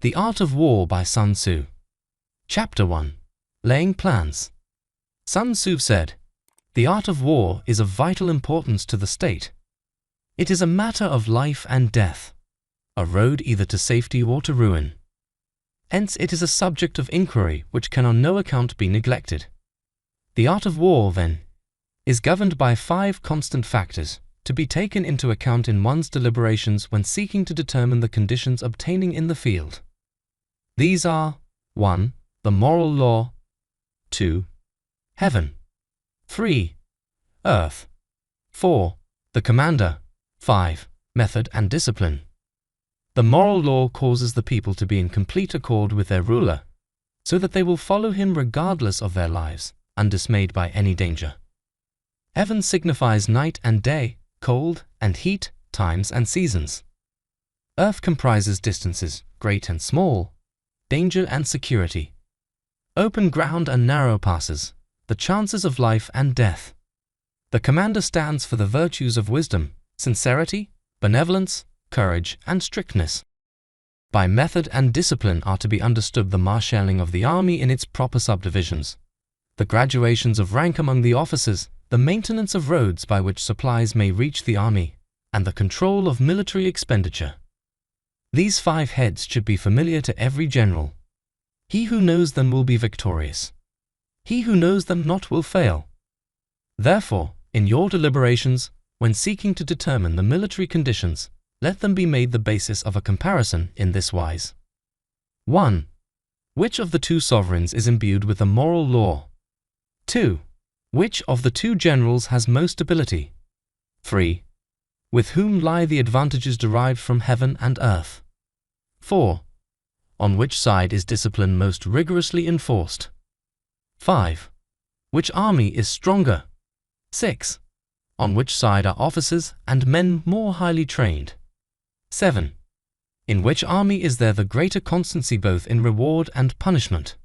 The Art of War by Sun Tzu. Chapter 1. Laying Plans. Sun Tzu said, "The art of war is of vital importance to the state. It is a matter of life and death, a road either to safety or to ruin. Hence it is a subject of inquiry which can on no account be neglected. The art of war, then, is governed by 5 constant factors, to be taken into account in one's deliberations when seeking to determine the conditions obtaining in the field. These are 1. The moral law, 2. Heaven, 3. Earth, 4. The commander, 5. Method and discipline. The moral law causes the people to be in complete accord with their ruler, so that they will follow him regardless of their lives, undismayed by any danger. Heaven signifies night and day, cold and heat, times and seasons. Earth comprises distances, great and small, danger and security, open ground and narrow passes, the chances of life and death. The commander stands for the virtues of wisdom, sincerity, benevolence, courage, and strictness. By method and discipline are to be understood the marshalling of the army in its proper subdivisions, the graduations of rank among the officers, the maintenance of roads by which supplies may reach the army, and the control of military expenditure. These 5 heads should be familiar to every general. He who knows them will be victorious. He who knows them not will fail. Therefore, in your deliberations, when seeking to determine the military conditions, let them be made the basis of a comparison in this wise. 1. Which of the 2 sovereigns is imbued with the moral law? 2. Which of the 2 generals has most ability? 3. With whom lie the advantages derived from heaven and earth? 4. On which side is discipline most rigorously enforced? 5. Which army is stronger? 6. On which side are officers and men more highly trained? 7. In which army is there the greater constancy both in reward and punishment?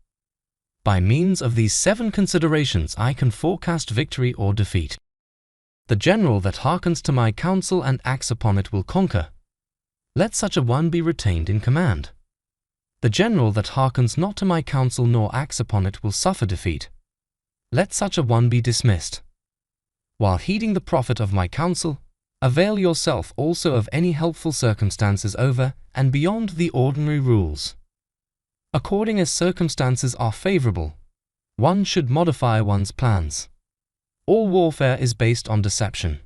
By means of these 7 considerations I can forecast victory or defeat. The general that hearkens to my counsel and acts upon it will conquer. Let such a one be retained in command. The general that hearkens not to my counsel nor acts upon it will suffer defeat. Let such a one be dismissed. While heeding the profit of my counsel, avail yourself also of any helpful circumstances over and beyond the ordinary rules. According as circumstances are favorable, one should modify one's plans. All warfare is based on deception.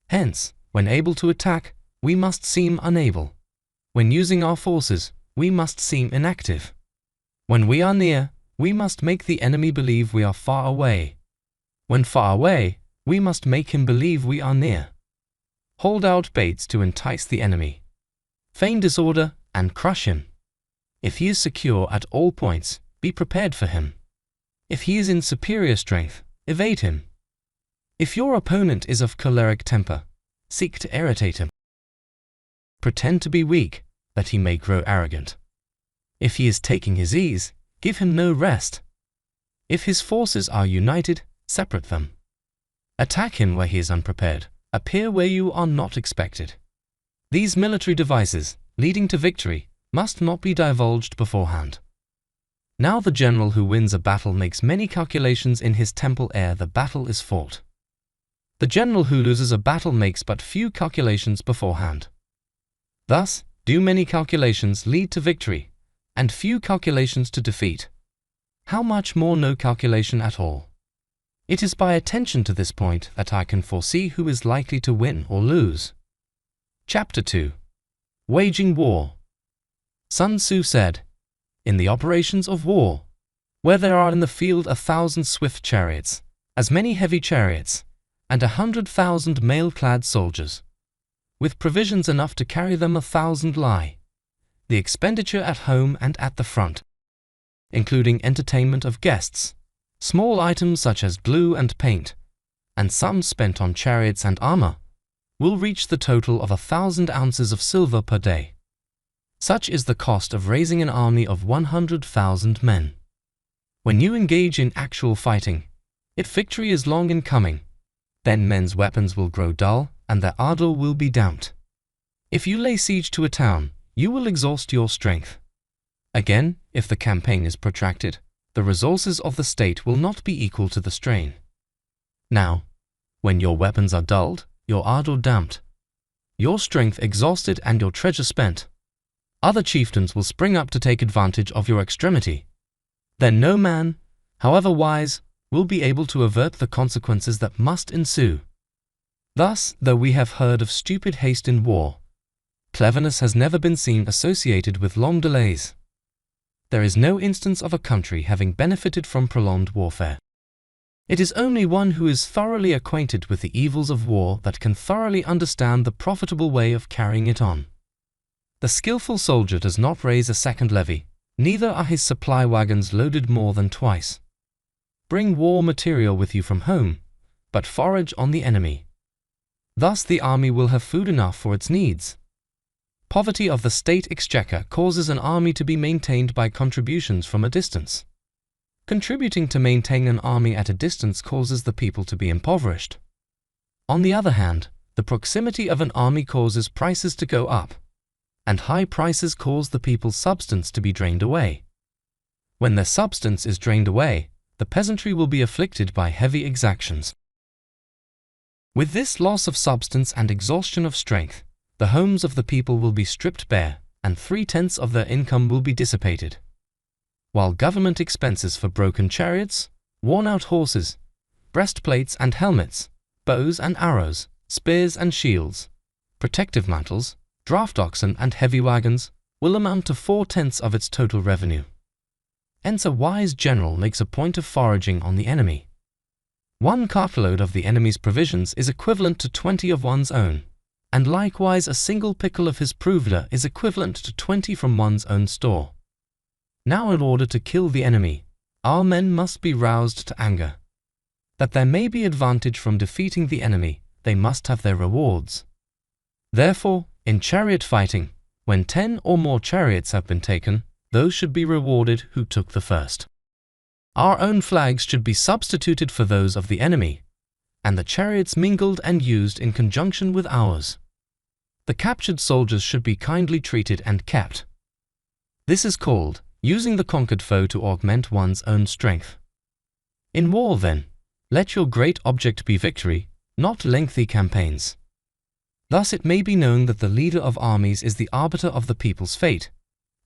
Hence, when able to attack, we must seem unable. When using our forces, we must seem inactive. When we are near, we must make the enemy believe we are far away. When far away, we must make him believe we are near. Hold out baits to entice the enemy. Feign disorder and crush him. If he is secure at all points, be prepared for him. If he is in superior strength, evade him. If your opponent is of choleric temper, seek to irritate him. Pretend to be weak, that he may grow arrogant. If he is taking his ease, give him no rest. If his forces are united, separate them. Attack him where he is unprepared, appear where you are not expected. These military devices, leading to victory, must not be divulged beforehand. Now the general who wins a battle makes many calculations in his temple ere the battle is fought. The general who loses a battle makes but few calculations beforehand. Thus, do many calculations lead to victory, and few calculations to defeat. How much more no calculation at all? It is by attention to this point that I can foresee who is likely to win or lose. Chapter 2. Waging War. Sun Tzu said, "In the operations of war, where there are in the field 1,000 swift chariots, as many heavy chariots, and 100,000 mail-clad soldiers, with provisions enough to carry them 1,000 lie, the expenditure at home and at the front, including entertainment of guests, small items such as glue and paint, and sums spent on chariots and armor, will reach the total of 1,000 ounces of silver per day. Such is the cost of raising an army of 100,000 men. When you engage in actual fighting, if victory is long in coming, then men's weapons will grow dull and their ardor will be damped. If you lay siege to a town, you will exhaust your strength. Again, if the campaign is protracted, the resources of the state will not be equal to the strain. Now, when your weapons are dulled, your ardor damped, your strength exhausted and your treasure spent, other chieftains will spring up to take advantage of your extremity. Then no man, however wise, will be able to avert the consequences that must ensue. Thus, though we have heard of stupid haste in war, cleverness has never been seen associated with long delays. There is no instance of a country having benefited from prolonged warfare. It is only one who is thoroughly acquainted with the evils of war that can thoroughly understand the profitable way of carrying it on. The skillful soldier does not raise a second levy, neither are his supply wagons loaded more than twice. Bring war material with you from home, but forage on the enemy. Thus the army will have food enough for its needs. Poverty of the state exchequer causes an army to be maintained by contributions from a distance. Contributing to maintain an army at a distance causes the people to be impoverished. On the other hand, the proximity of an army causes prices to go up, and high prices cause the people's substance to be drained away. When their substance is drained away, the peasantry will be afflicted by heavy exactions. With this loss of substance and exhaustion of strength, the homes of the people will be stripped bare, and 3/10 of their income will be dissipated. While government expenses for broken chariots, worn-out horses, breastplates and helmets, bows and arrows, spears and shields, protective mantles, draft oxen and heavy wagons will amount to 4/10 of its total revenue. Hence a wise general makes a point of foraging on the enemy. 1 cartload of the enemy's provisions is equivalent to 20 of one's own, and likewise a single pickle of his provender is equivalent to 20 from one's own store. Now in order to kill the enemy, our men must be roused to anger. That there may be advantage from defeating the enemy, they must have their rewards. Therefore, in chariot fighting, when 10 or more chariots have been taken, those should be rewarded who took the first. Our own flags should be substituted for those of the enemy, and the chariots mingled and used in conjunction with ours. The captured soldiers should be kindly treated and kept. This is called using the conquered foe to augment one's own strength. In war, then, let your great object be victory, not lengthy campaigns. Thus it may be known that the leader of armies is the arbiter of the people's fate,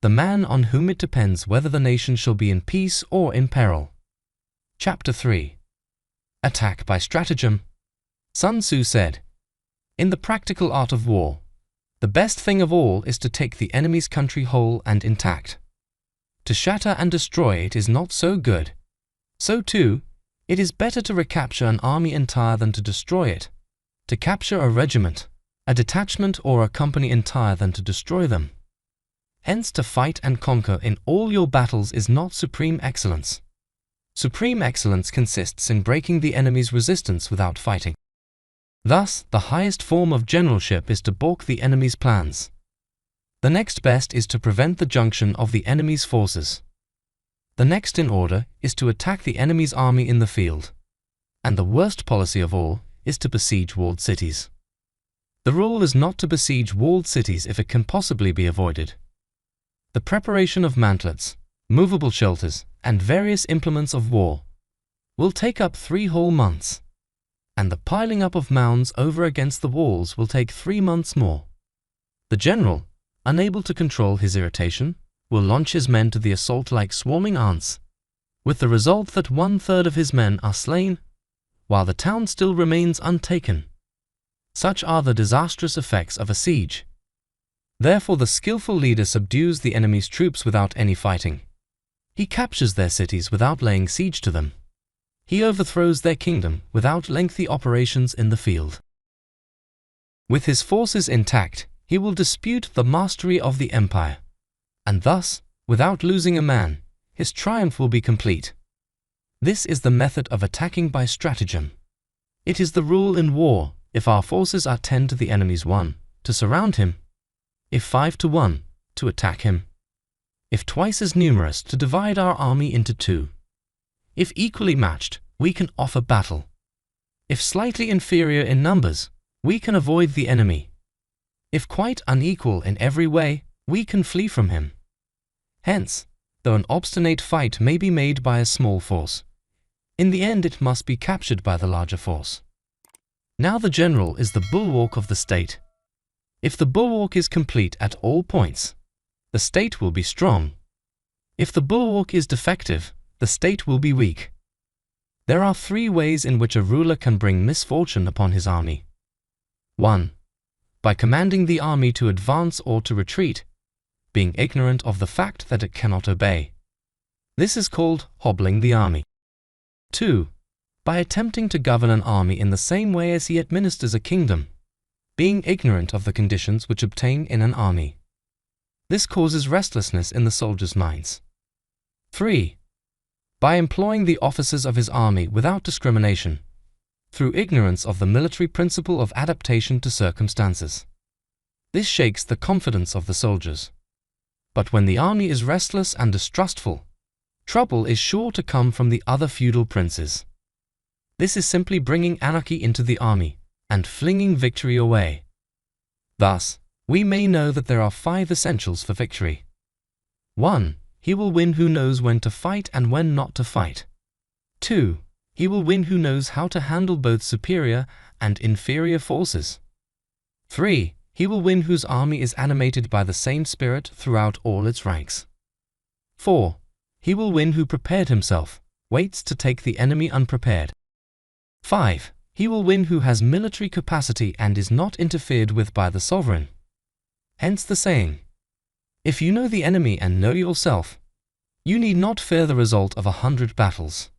the man on whom it depends whether the nation shall be in peace or in peril. Chapter 3. Attack by Stratagem. Sun Tzu said, "In the practical art of war, the best thing of all is to take the enemy's country whole and intact. To shatter and destroy it is not so good. So too, it is better to recapture an army entire than to destroy it, to capture a regiment, a detachment or a company entire than to destroy them. Hence to fight and conquer in all your battles is not supreme excellence. Supreme excellence consists in breaking the enemy's resistance without fighting. Thus, the highest form of generalship is to balk the enemy's plans. The next best is to prevent the junction of the enemy's forces. The next in order is to attack the enemy's army in the field. And the worst policy of all is to besiege walled cities. The rule is not to besiege walled cities if it can possibly be avoided. The preparation of mantlets, movable shelters, and various implements of war will take up 3 whole months, and the piling up of mounds over against the walls will take 3 months more. The general, unable to control his irritation, will launch his men to the assault like swarming ants, with the result that 1/3 of his men are slain, while the town still remains untaken. Such are the disastrous effects of a siege. Therefore the skillful leader subdues the enemy's troops without any fighting. He captures their cities without laying siege to them. He overthrows their kingdom without lengthy operations in the field. With his forces intact, he will dispute the mastery of the empire, and thus, without losing a man, his triumph will be complete. This is the method of attacking by stratagem. It is the rule in war, if our forces are 10 to the enemy's 1, to surround him; if 5 to 1, to attack him; if twice as numerous, to divide our army into 2. If equally matched, we can offer battle. If slightly inferior in numbers, we can avoid the enemy. If quite unequal in every way, we can flee from him. Hence, though an obstinate fight may be made by a small force, in the end it must be captured by the larger force. Now the general is the bulwark of the state. If the bulwark is complete at all points, the state will be strong. If the bulwark is defective, the state will be weak. There are 3 ways in which a ruler can bring misfortune upon his army. 1. By commanding the army to advance or to retreat, being ignorant of the fact that it cannot obey. This is called hobbling the army. 2. By attempting to govern an army in the same way as he administers a kingdom, being ignorant of the conditions which obtain in an army. This causes restlessness in the soldiers' minds. 3. By employing the officers of his army without discrimination, through ignorance of the military principle of adaptation to circumstances. This shakes the confidence of the soldiers. But when the army is restless and distrustful, trouble is sure to come from the other feudal princes. This is simply bringing anarchy into the army and flinging victory away. Thus, we may know that there are 5 essentials for victory. 1. He will win who knows when to fight and when not to fight. 2. He will win who knows how to handle both superior and inferior forces. 3. He will win whose army is animated by the same spirit throughout all its ranks. 4. He will win who prepared himself, waits to take the enemy unprepared. 5. He will win who has military capacity and is not interfered with by the sovereign. Hence the saying, if you know the enemy and know yourself, you need not fear the result of 100 battles.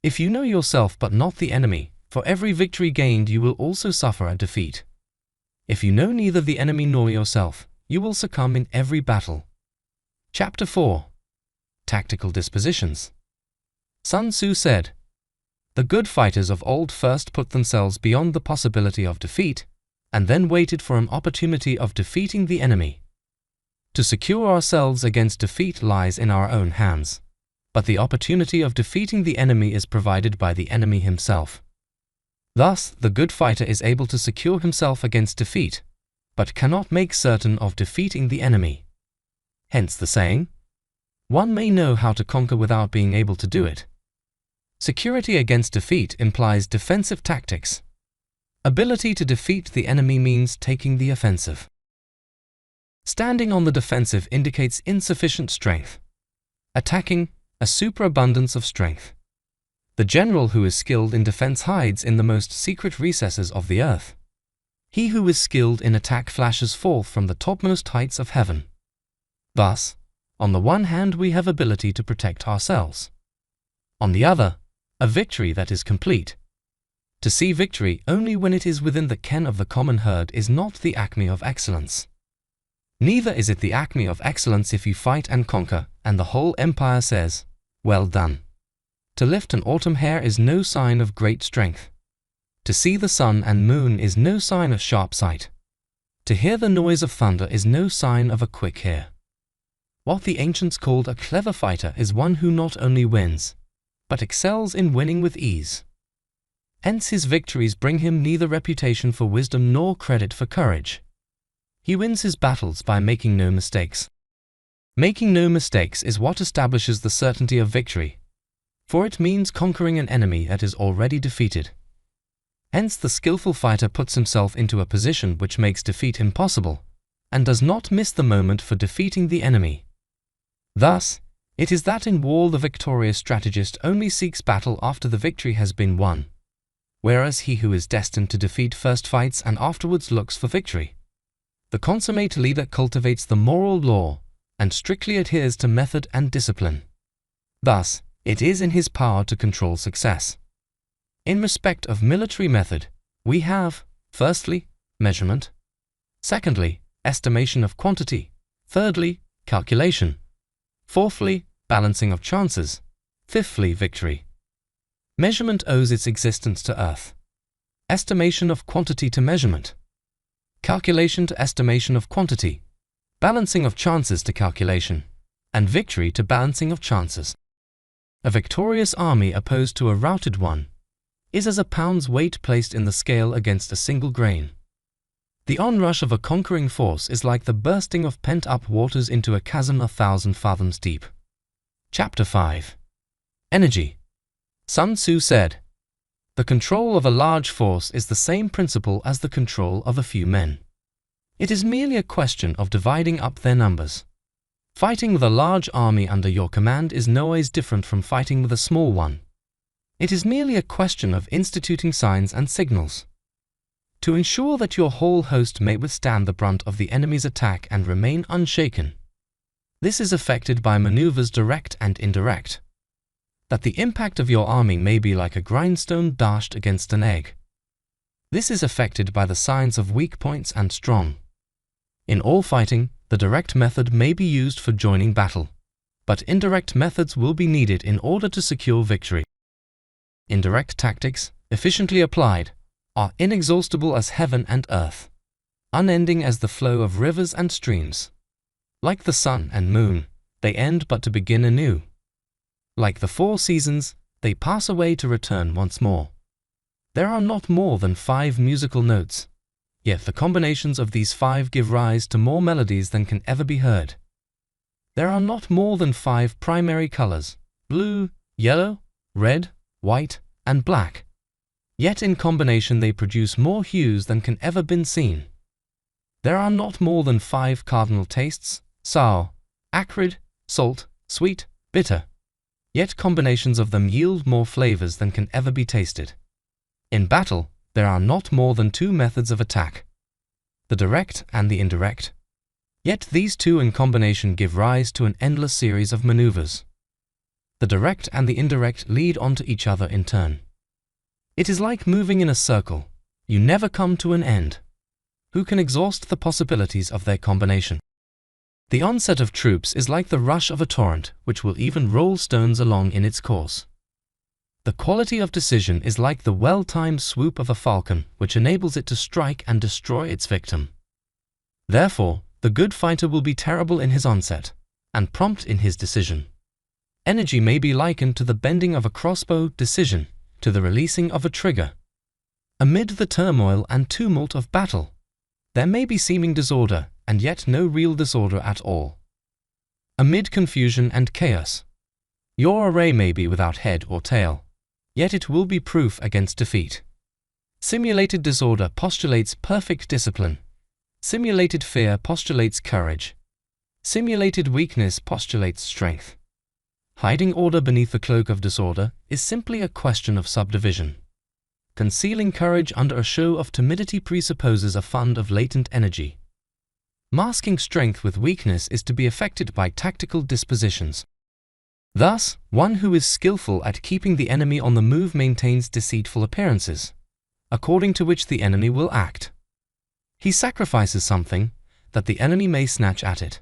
If you know yourself but not the enemy, for every victory gained you will also suffer a defeat. If you know neither the enemy nor yourself, you will succumb in every battle. Chapter 4. Tactical Dispositions. Sun Tzu said, the good fighters of old first put themselves beyond the possibility of defeat, and then waited for an opportunity of defeating the enemy. To secure ourselves against defeat lies in our own hands, but the opportunity of defeating the enemy is provided by the enemy himself. Thus, the good fighter is able to secure himself against defeat, but cannot make certain of defeating the enemy. Hence the saying, one may know how to conquer without being able to do it. Security against defeat implies defensive tactics. Ability to defeat the enemy means taking the offensive. Standing on the defensive indicates insufficient strength. Attacking, a superabundance of strength. The general who is skilled in defense hides in the most secret recesses of the earth. He who is skilled in attack flashes forth from the topmost heights of heaven. Thus, on the one hand we have ability to protect ourselves. On the other, a victory that is complete. To see victory only when it is within the ken of the common herd is not the acme of excellence. Neither is it the acme of excellence if you fight and conquer, and the whole empire says, well done. To lift an autumn hair is no sign of great strength. To see the sun and moon is no sign of sharp sight. To hear the noise of thunder is no sign of a quick ear. What the ancients called a clever fighter is one who not only wins, but excels in winning with ease. Hence his victories bring him neither reputation for wisdom nor credit for courage. He wins his battles by making no mistakes. Making no mistakes is what establishes the certainty of victory, for it means conquering an enemy that is already defeated. Hence the skillful fighter puts himself into a position which makes defeat impossible, and does not miss the moment for defeating the enemy. Thus, it is that in war the victorious strategist only seeks battle after the victory has been won, whereas he who is destined to defeat first fights and afterwards looks for victory. The consummate leader cultivates the moral law and strictly adheres to method and discipline. Thus, it is in his power to control success. In respect of military method, we have, firstly, measurement, secondly, estimation of quantity, thirdly, calculation, fourthly, balancing of chances, fifthly, victory. Measurement owes its existence to earth, estimation of quantity to measurement, calculation to estimation of quantity, balancing of chances to calculation, and victory to balancing of chances. A victorious army opposed to a routed one is as a pound's weight placed in the scale against a single grain. The onrush of a conquering force is like the bursting of pent-up waters into a chasm 1,000 fathoms deep. Chapter 5. Energy. Sun Tzu said, "The control of a large force is the same principle as the control of a few men. It is merely a question of dividing up their numbers. Fighting with a large army under your command is no ways different from fighting with a small one. It is merely a question of instituting signs and signals. To ensure that your whole host may withstand the brunt of the enemy's attack and remain unshaken. This is effected by maneuvers direct and indirect. That the impact of your army may be like a grindstone dashed against an egg. This is effected by the signs of weak points and strong. In all fighting, the direct method may be used for joining battle, but indirect methods will be needed in order to secure victory. Indirect tactics, efficiently applied, are inexhaustible as heaven and earth, unending as the flow of rivers and streams. Like the sun and moon, they end but to begin anew. Like the 4 seasons, they pass away to return once more. There are not more than 5 musical notes, yet the combinations of these 5 give rise to more melodies than can ever be heard. There are not more than 5 primary colors, blue, yellow, red, white, and black. Yet in combination they produce more hues than can ever been seen. There are not more than 5 cardinal tastes, sour, acrid, salt, sweet, bitter. Yet combinations of them yield more flavors than can ever be tasted. In battle, there are not more than 2 methods of attack, the direct and the indirect. Yet these 2 in combination give rise to an endless series of maneuvers. The direct and the indirect lead on to each other in turn. It is like moving in a circle. You never come to an end. Who can exhaust the possibilities of their combination? The onset of troops is like the rush of a torrent, which will even roll stones along in its course. The quality of decision is like the well-timed swoop of a falcon, which enables it to strike and destroy its victim. Therefore, the good fighter will be terrible in his onset, and prompt in his decision. Energy may be likened to the bending of a crossbow, decision to the releasing of a trigger. Amid the turmoil and tumult of battle, there may be seeming disorder, and yet no real disorder at all. Amid confusion and chaos, your array may be without head or tail, yet it will be proof against defeat. Simulated disorder postulates perfect discipline. Simulated fear postulates courage. Simulated weakness postulates strength. Hiding order beneath the cloak of disorder is simply a question of subdivision. Concealing courage under a show of timidity presupposes a fund of latent energy. Masking strength with weakness is to be effected by tactical dispositions. Thus, one who is skillful at keeping the enemy on the move maintains deceitful appearances, according to which the enemy will act. He sacrifices something, that the enemy may snatch at it.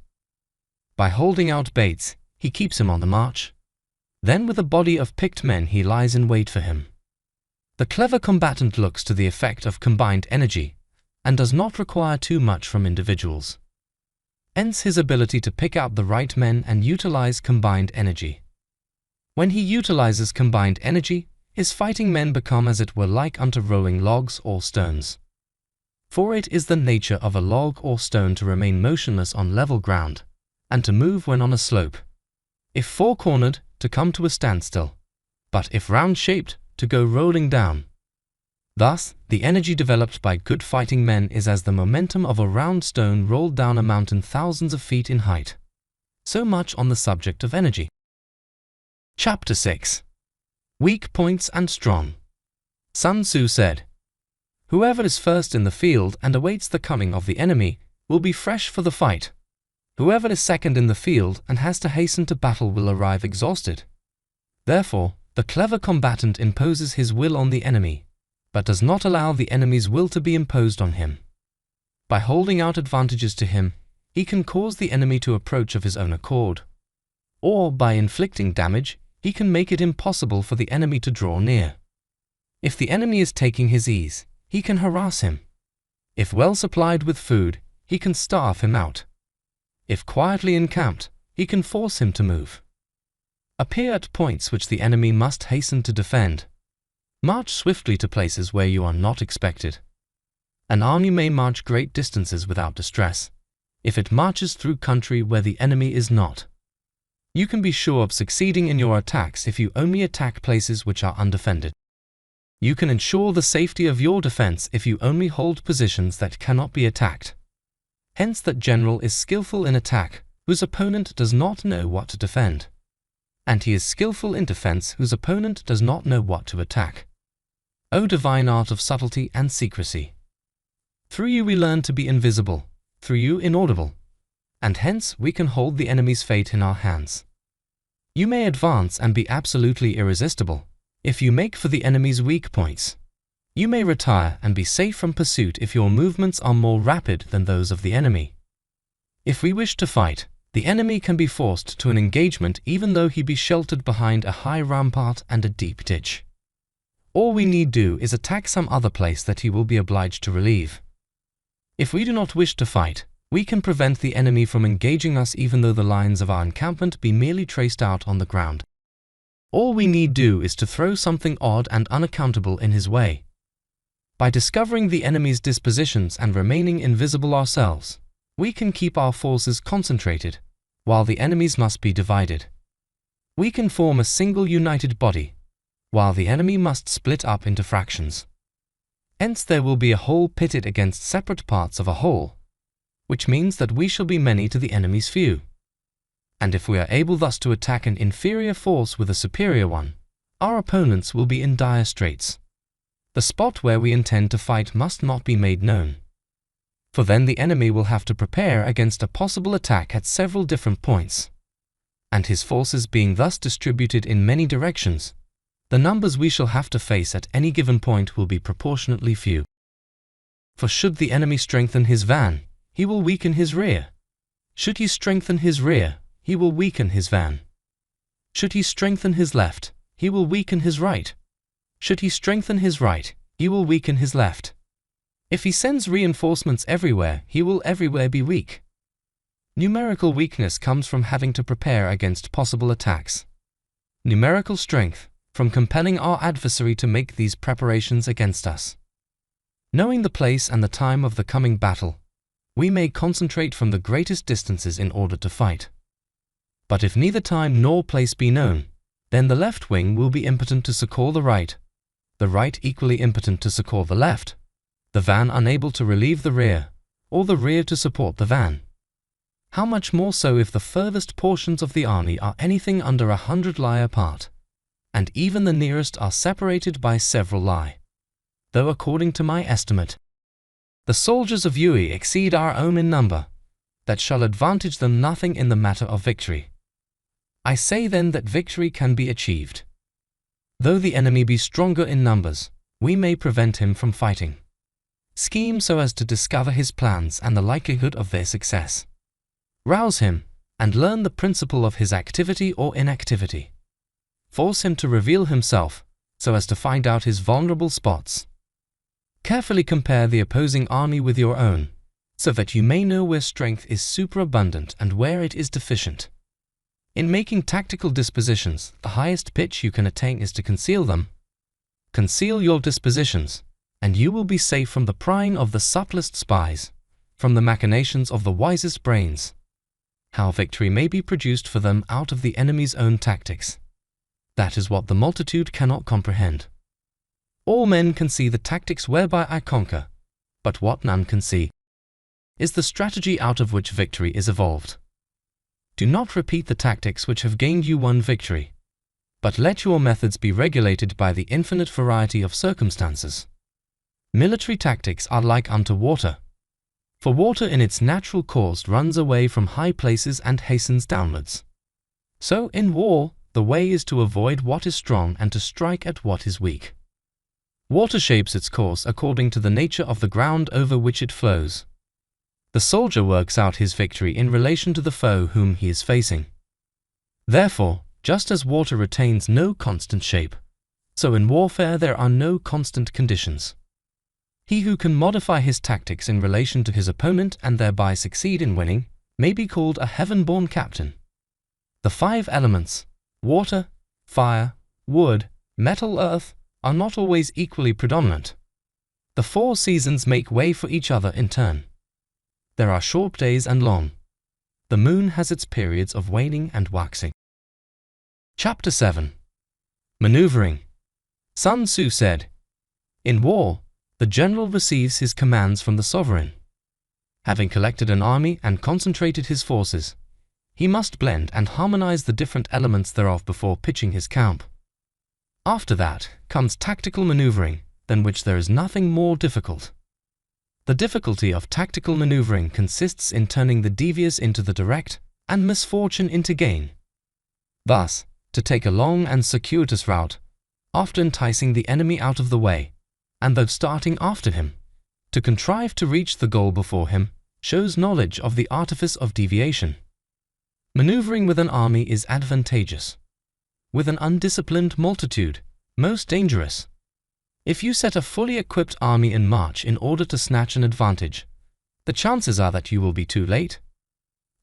By holding out baits, he keeps him on the march. Then with a body of picked men he lies in wait for him. The clever combatant looks to the effect of combined energy, and does not require too much from individuals. Hence his ability to pick out the right men and utilize combined energy. When he utilizes combined energy, his fighting men become as it were like unto rolling logs or stones. For it is the nature of a log or stone to remain motionless on level ground, and to move when on a slope. If four-cornered, to come to a standstill, but if round-shaped, to go rolling down. Thus, the energy developed by good fighting men is as the momentum of a round stone rolled down a mountain thousands of feet in height. So much on the subject of energy. Chapter 6. Weak points and strong. Sun Tzu said, "Whoever is first in the field and awaits the coming of the enemy will be fresh for the fight. Whoever is second in the field and has to hasten to battle will arrive exhausted. Therefore, the clever combatant imposes his will on the enemy, but does not allow the enemy's will to be imposed on him. By holding out advantages to him, he can cause the enemy to approach of his own accord. Or by inflicting damage, he can make it impossible for the enemy to draw near. If the enemy is taking his ease, he can harass him. If well supplied with food, he can starve him out. If quietly encamped, he can force him to move. Appear at points which the enemy must hasten to defend. March swiftly to places where you are not expected. An army may march great distances without distress, if it marches through country where the enemy is not. You can be sure of succeeding in your attacks if you only attack places which are undefended. You can ensure the safety of your defense if you only hold positions that cannot be attacked. Hence that general is skillful in attack, whose opponent does not know what to defend. And he is skillful in defense, whose opponent does not know what to attack. O divine art of subtlety and secrecy! Through you we learn to be invisible, through you inaudible, and hence we can hold the enemy's fate in our hands. You may advance and be absolutely irresistible, if you make for the enemy's weak points. You may retire and be safe from pursuit if your movements are more rapid than those of the enemy. If we wish to fight, the enemy can be forced to an engagement even though he be sheltered behind a high rampart and a deep ditch. All we need do is attack some other place that he will be obliged to relieve. If we do not wish to fight, we can prevent the enemy from engaging us even though the lines of our encampment be merely traced out on the ground. All we need do is to throw something odd and unaccountable in his way. By discovering the enemy's dispositions and remaining invisible ourselves, we can keep our forces concentrated, while the enemy's must be divided. We can form a single united body, while the enemy must split up into fractions. Hence there will be a whole pitted against separate parts of a whole, which means that we shall be many to the enemy's few. And if we are able thus to attack an inferior force with a superior one, our opponents will be in dire straits. The spot where we intend to fight must not be made known, for then the enemy will have to prepare against a possible attack at several different points, and his forces being thus distributed in many directions, the numbers we shall have to face at any given point will be proportionately few. For should the enemy strengthen his van, he will weaken his rear. Should he strengthen his rear, he will weaken his van. Should he strengthen his left, he will weaken his right. Should he strengthen his right, he will weaken his left. If he sends reinforcements everywhere, he will everywhere be weak. Numerical weakness comes from having to prepare against possible attacks. Numerical strength, from compelling our adversary to make these preparations against us. Knowing the place and the time of the coming battle, we may concentrate from the greatest distances in order to fight. But if neither time nor place be known, then the left wing will be impotent to succour the right equally impotent to succour the left, the van unable to relieve the rear, or the rear to support the van. How much more so if the furthest portions of the army are anything under 100 li apart, and even the nearest are separated by several li, though according to my estimate, the soldiers of Yui exceed our own in number, that shall advantage them nothing in the matter of victory. I say then that victory can be achieved. Though the enemy be stronger in numbers, we may prevent him from fighting. Scheme so as to discover his plans and the likelihood of their success. Rouse him, and learn the principle of his activity or inactivity. Force him to reveal himself, so as to find out his vulnerable spots. Carefully compare the opposing army with your own, so that you may know where strength is superabundant and where it is deficient. In making tactical dispositions, the highest pitch you can attain is to conceal them. Conceal your dispositions, and you will be safe from the prying of the subtlest spies, from the machinations of the wisest brains. How victory may be produced for them out of the enemy's own tactics. That is what the multitude cannot comprehend. All men can see the tactics whereby I conquer, but what none can see is the strategy out of which victory is evolved. Do not repeat the tactics which have gained you one victory, but let your methods be regulated by the infinite variety of circumstances. Military tactics are like unto water, for water in its natural course runs away from high places and hastens downwards. So in war, the way is to avoid what is strong and to strike at what is weak. Water shapes its course according to the nature of the ground over which it flows. The soldier works out his victory in relation to the foe whom he is facing. Therefore, just as water retains no constant shape, so in warfare there are no constant conditions. He who can modify his tactics in relation to his opponent and thereby succeed in winning may be called a heaven-born captain. The 5 elements, water, fire, wood, metal, earth, are not always equally predominant. The 4 seasons make way for each other in turn. There are short days and long. The moon has its periods of waning and waxing. Chapter 7. Maneuvering. Sun Tzu said, "In war, the general receives his commands from the sovereign. Having collected an army and concentrated his forces, he must blend and harmonize the different elements thereof before pitching his camp. After that comes tactical maneuvering, than which there is nothing more difficult. The difficulty of tactical maneuvering consists in turning the devious into the direct and misfortune into gain. Thus, to take a long and circuitous route, after enticing the enemy out of the way, and though starting after him, to contrive to reach the goal before him, shows knowledge of the artifice of deviation. Maneuvering with an army is advantageous. With an undisciplined multitude, most dangerous. If you set a fully equipped army in march in order to snatch an advantage, the chances are that you will be too late.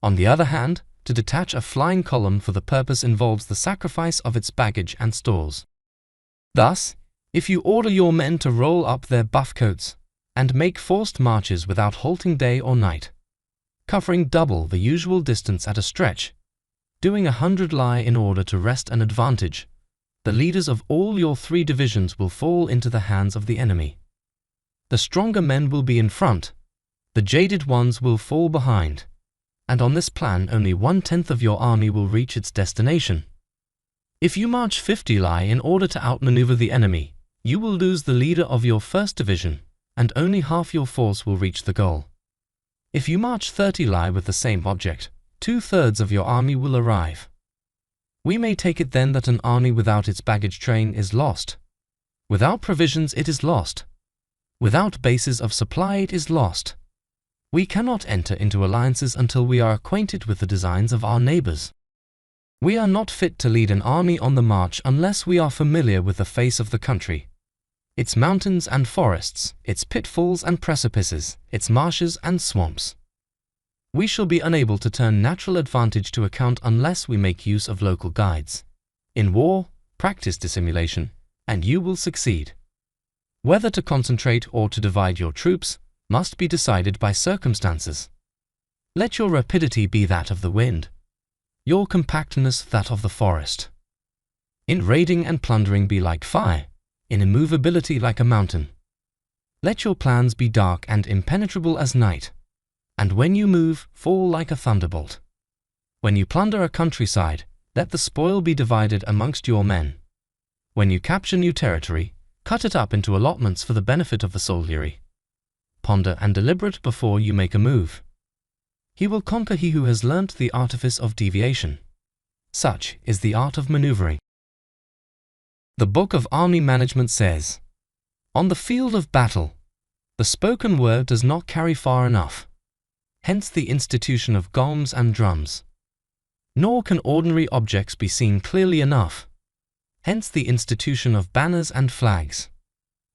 On the other hand, to detach a flying column for the purpose involves the sacrifice of its baggage and stores. Thus, if you order your men to roll up their buff coats and make forced marches without halting day or night, covering double the usual distance at a stretch, doing 100 li in order to wrest an advantage, the leaders of all your 3 divisions will fall into the hands of the enemy. The stronger men will be in front, the jaded ones will fall behind, and on this plan only 1/10 of your army will reach its destination. If you march 50 li in order to outmaneuver the enemy, you will lose the leader of your 1st division, and only half your force will reach the goal. If you march 30 li with the same object, 2/3 of your army will arrive. We may take it then that an army without its baggage train is lost. Without provisions it is lost. Without bases of supply it is lost. We cannot enter into alliances until we are acquainted with the designs of our neighbors. We are not fit to lead an army on the march unless we are familiar with the face of the country, its mountains and forests, its pitfalls and precipices, its marshes and swamps. We shall be unable to turn natural advantage to account unless we make use of local guides. In war, practice dissimulation, and you will succeed. Whether to concentrate or to divide your troops must be decided by circumstances. Let your rapidity be that of the wind, your compactness that of the forest. In raiding and plundering be like fire, in immovability like a mountain. Let your plans be dark and impenetrable as night, and when you move, fall like a thunderbolt. When you plunder a countryside, let the spoil be divided amongst your men. When you capture new territory, cut it up into allotments for the benefit of the soldiery. Ponder and deliberate before you make a move. He will conquer he who has learnt the artifice of deviation. Such is the art of maneuvering. The Book of Army Management says, "On the field of battle, the spoken word does not carry far enough. Hence the institution of gongs and drums. Nor can ordinary objects be seen clearly enough. Hence the institution of banners and flags.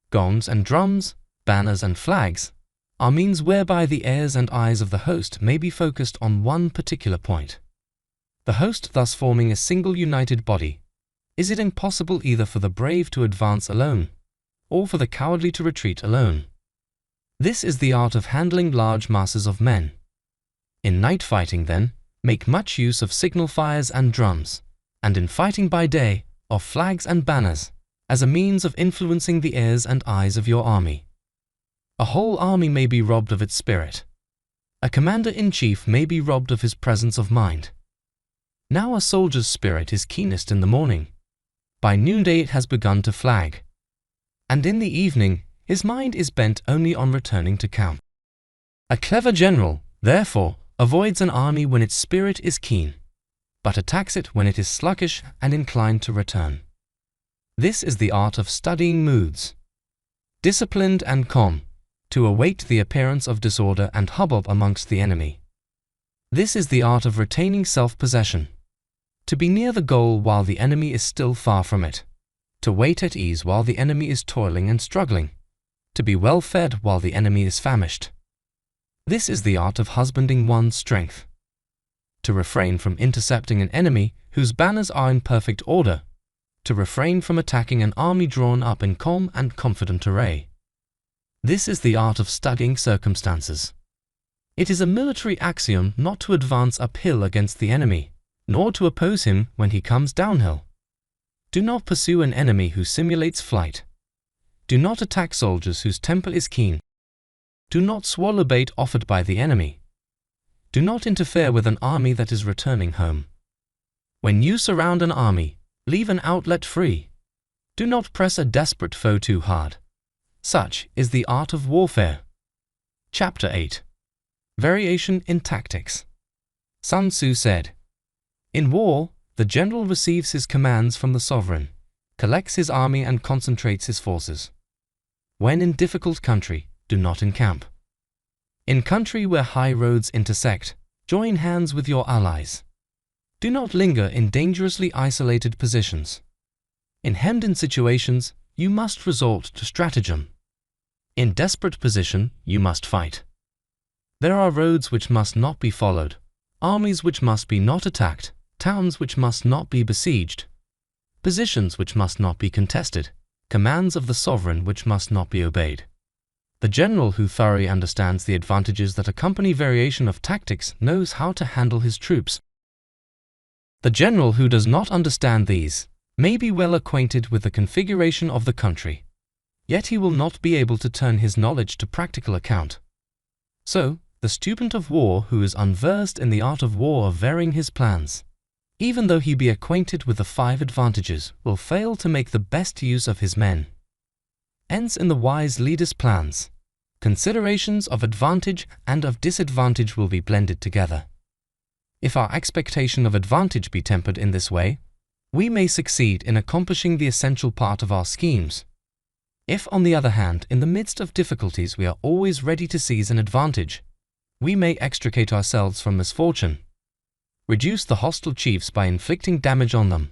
Gongs and drums, banners and flags, are means whereby the ears and eyes of the host may be focused on one particular point. The host thus forming a single united body, is it impossible either for the brave to advance alone, or for the cowardly to retreat alone. This is the art of handling large masses of men. In night fighting, then, make much use of signal fires and drums, and in fighting by day, of flags and banners, as a means of influencing the ears and eyes of your army. A whole army may be robbed of its spirit. A commander-in-chief may be robbed of his presence of mind. Now a soldier's spirit is keenest in the morning. By noonday it has begun to flag. And in the evening, his mind is bent only on returning to camp. A clever general, therefore, avoids an army when its spirit is keen, but attacks it when it is sluggish and inclined to return. This is the art of studying moods. Disciplined and calm, to await the appearance of disorder and hubbub amongst the enemy. This is the art of retaining self-possession. To be near the goal while the enemy is still far from it. To wait at ease while the enemy is toiling and struggling. To be well fed while the enemy is famished. This is the art of husbanding one's strength. To refrain from intercepting an enemy whose banners are in perfect order. To refrain from attacking an army drawn up in calm and confident array. This is the art of studying circumstances. It is a military axiom not to advance uphill against the enemy, nor to oppose him when he comes downhill. Do not pursue an enemy who simulates flight. Do not attack soldiers whose temper is keen. Do not swallow bait offered by the enemy. Do not interfere with an army that is returning home. When you surround an army, leave an outlet free. Do not press a desperate foe too hard. Such is the art of warfare. Chapter 8. Variation in Tactics. Sun Tzu said, "In war, the general receives his commands from the sovereign, collects his army and concentrates his forces. When in difficult country, do not encamp. In country where high roads intersect, join hands with your allies. Do not linger in dangerously isolated positions. In hemmed-in situations, you must resort to stratagem. In desperate position, you must fight. There are roads which must not be followed, armies which must be not attacked, towns which must not be besieged, positions which must not be contested, commands of the sovereign which must not be obeyed." The general who thoroughly understands the advantages that accompany variation of tactics knows how to handle his troops. The general who does not understand these may be well acquainted with the configuration of the country, yet he will not be able to turn his knowledge to practical account. So, the student of war who is unversed in the art of war of varying his plans, even though he be acquainted with the 5 advantages, will fail to make the best use of his men. Hence in the wise leader's plans, considerations of advantage and of disadvantage will be blended together. If our expectation of advantage be tempered in this way, we may succeed in accomplishing the essential part of our schemes. If, on the other hand, in the midst of difficulties we are always ready to seize an advantage, we may extricate ourselves from misfortune, reduce the hostile chiefs by inflicting damage on them,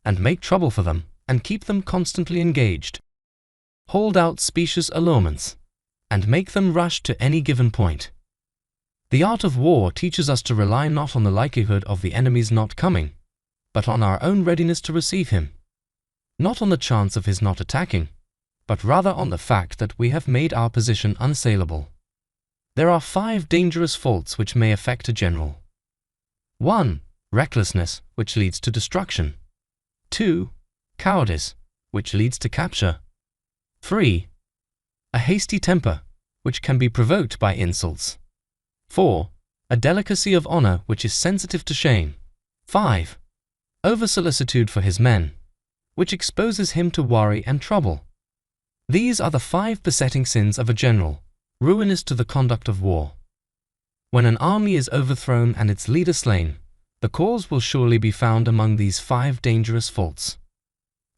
and make trouble for them, and keep them constantly engaged. Hold out specious allurements, and make them rush to any given point. The art of war teaches us to rely not on the likelihood of the enemy's not coming, but on our own readiness to receive him, not on the chance of his not attacking, but rather on the fact that we have made our position unassailable. There are 5 dangerous faults which may affect a general. 1. Recklessness, which leads to destruction. 2. Cowardice, which leads to capture. 3. A hasty temper, which can be provoked by insults. 4. A delicacy of honor, which is sensitive to shame. 5. Over-solicitude for his men, which exposes him to worry and trouble. These are the 5 besetting sins of a general, ruinous to the conduct of war. When an army is overthrown and its leader slain, the cause will surely be found among these 5 dangerous faults.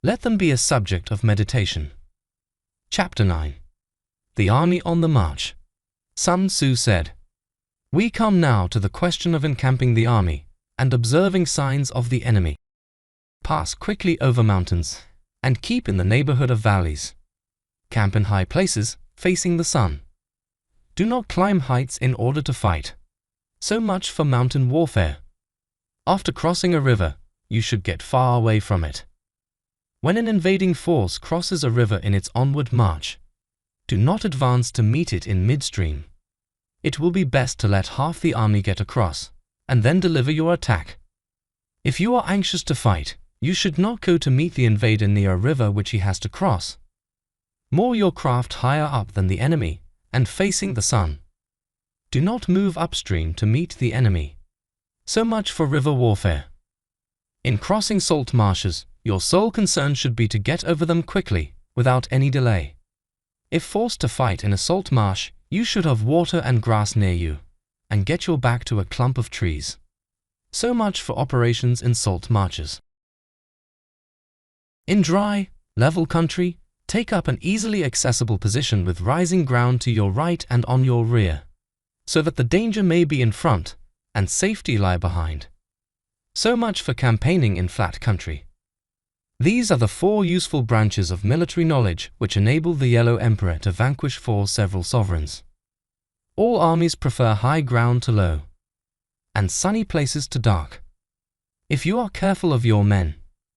Let them be a subject of meditation. Chapter 9. The Army on the March. Sun Tzu said, "We come now to the question of encamping the army and observing signs of the enemy. Pass quickly over mountains and keep in the neighborhood of valleys. Camp in high places, facing the sun. Do not climb heights in order to fight. So much for mountain warfare. After crossing a river, you should get far away from it. When an invading force crosses a river in its onward march, do not advance to meet it in midstream. It will be best to let half the army get across, and then deliver your attack. If you are anxious to fight, you should not go to meet the invader near a river which he has to cross. Moor your craft higher up than the enemy, and facing the sun. Do not move upstream to meet the enemy. So much for river warfare. In crossing salt marshes, your sole concern should be to get over them quickly, without any delay. If forced to fight in a salt marsh, you should have water and grass near you, and get your back to a clump of trees. So much for operations in salt marshes. In dry, level country, take up an easily accessible position with rising ground to your right and on your rear, so that the danger may be in front and safety lie behind. So much for campaigning in flat country. These are the 4 useful branches of military knowledge which enable the Yellow Emperor to vanquish 4 several sovereigns. All armies prefer high ground to low, and sunny places to dark. If you are careful of your men,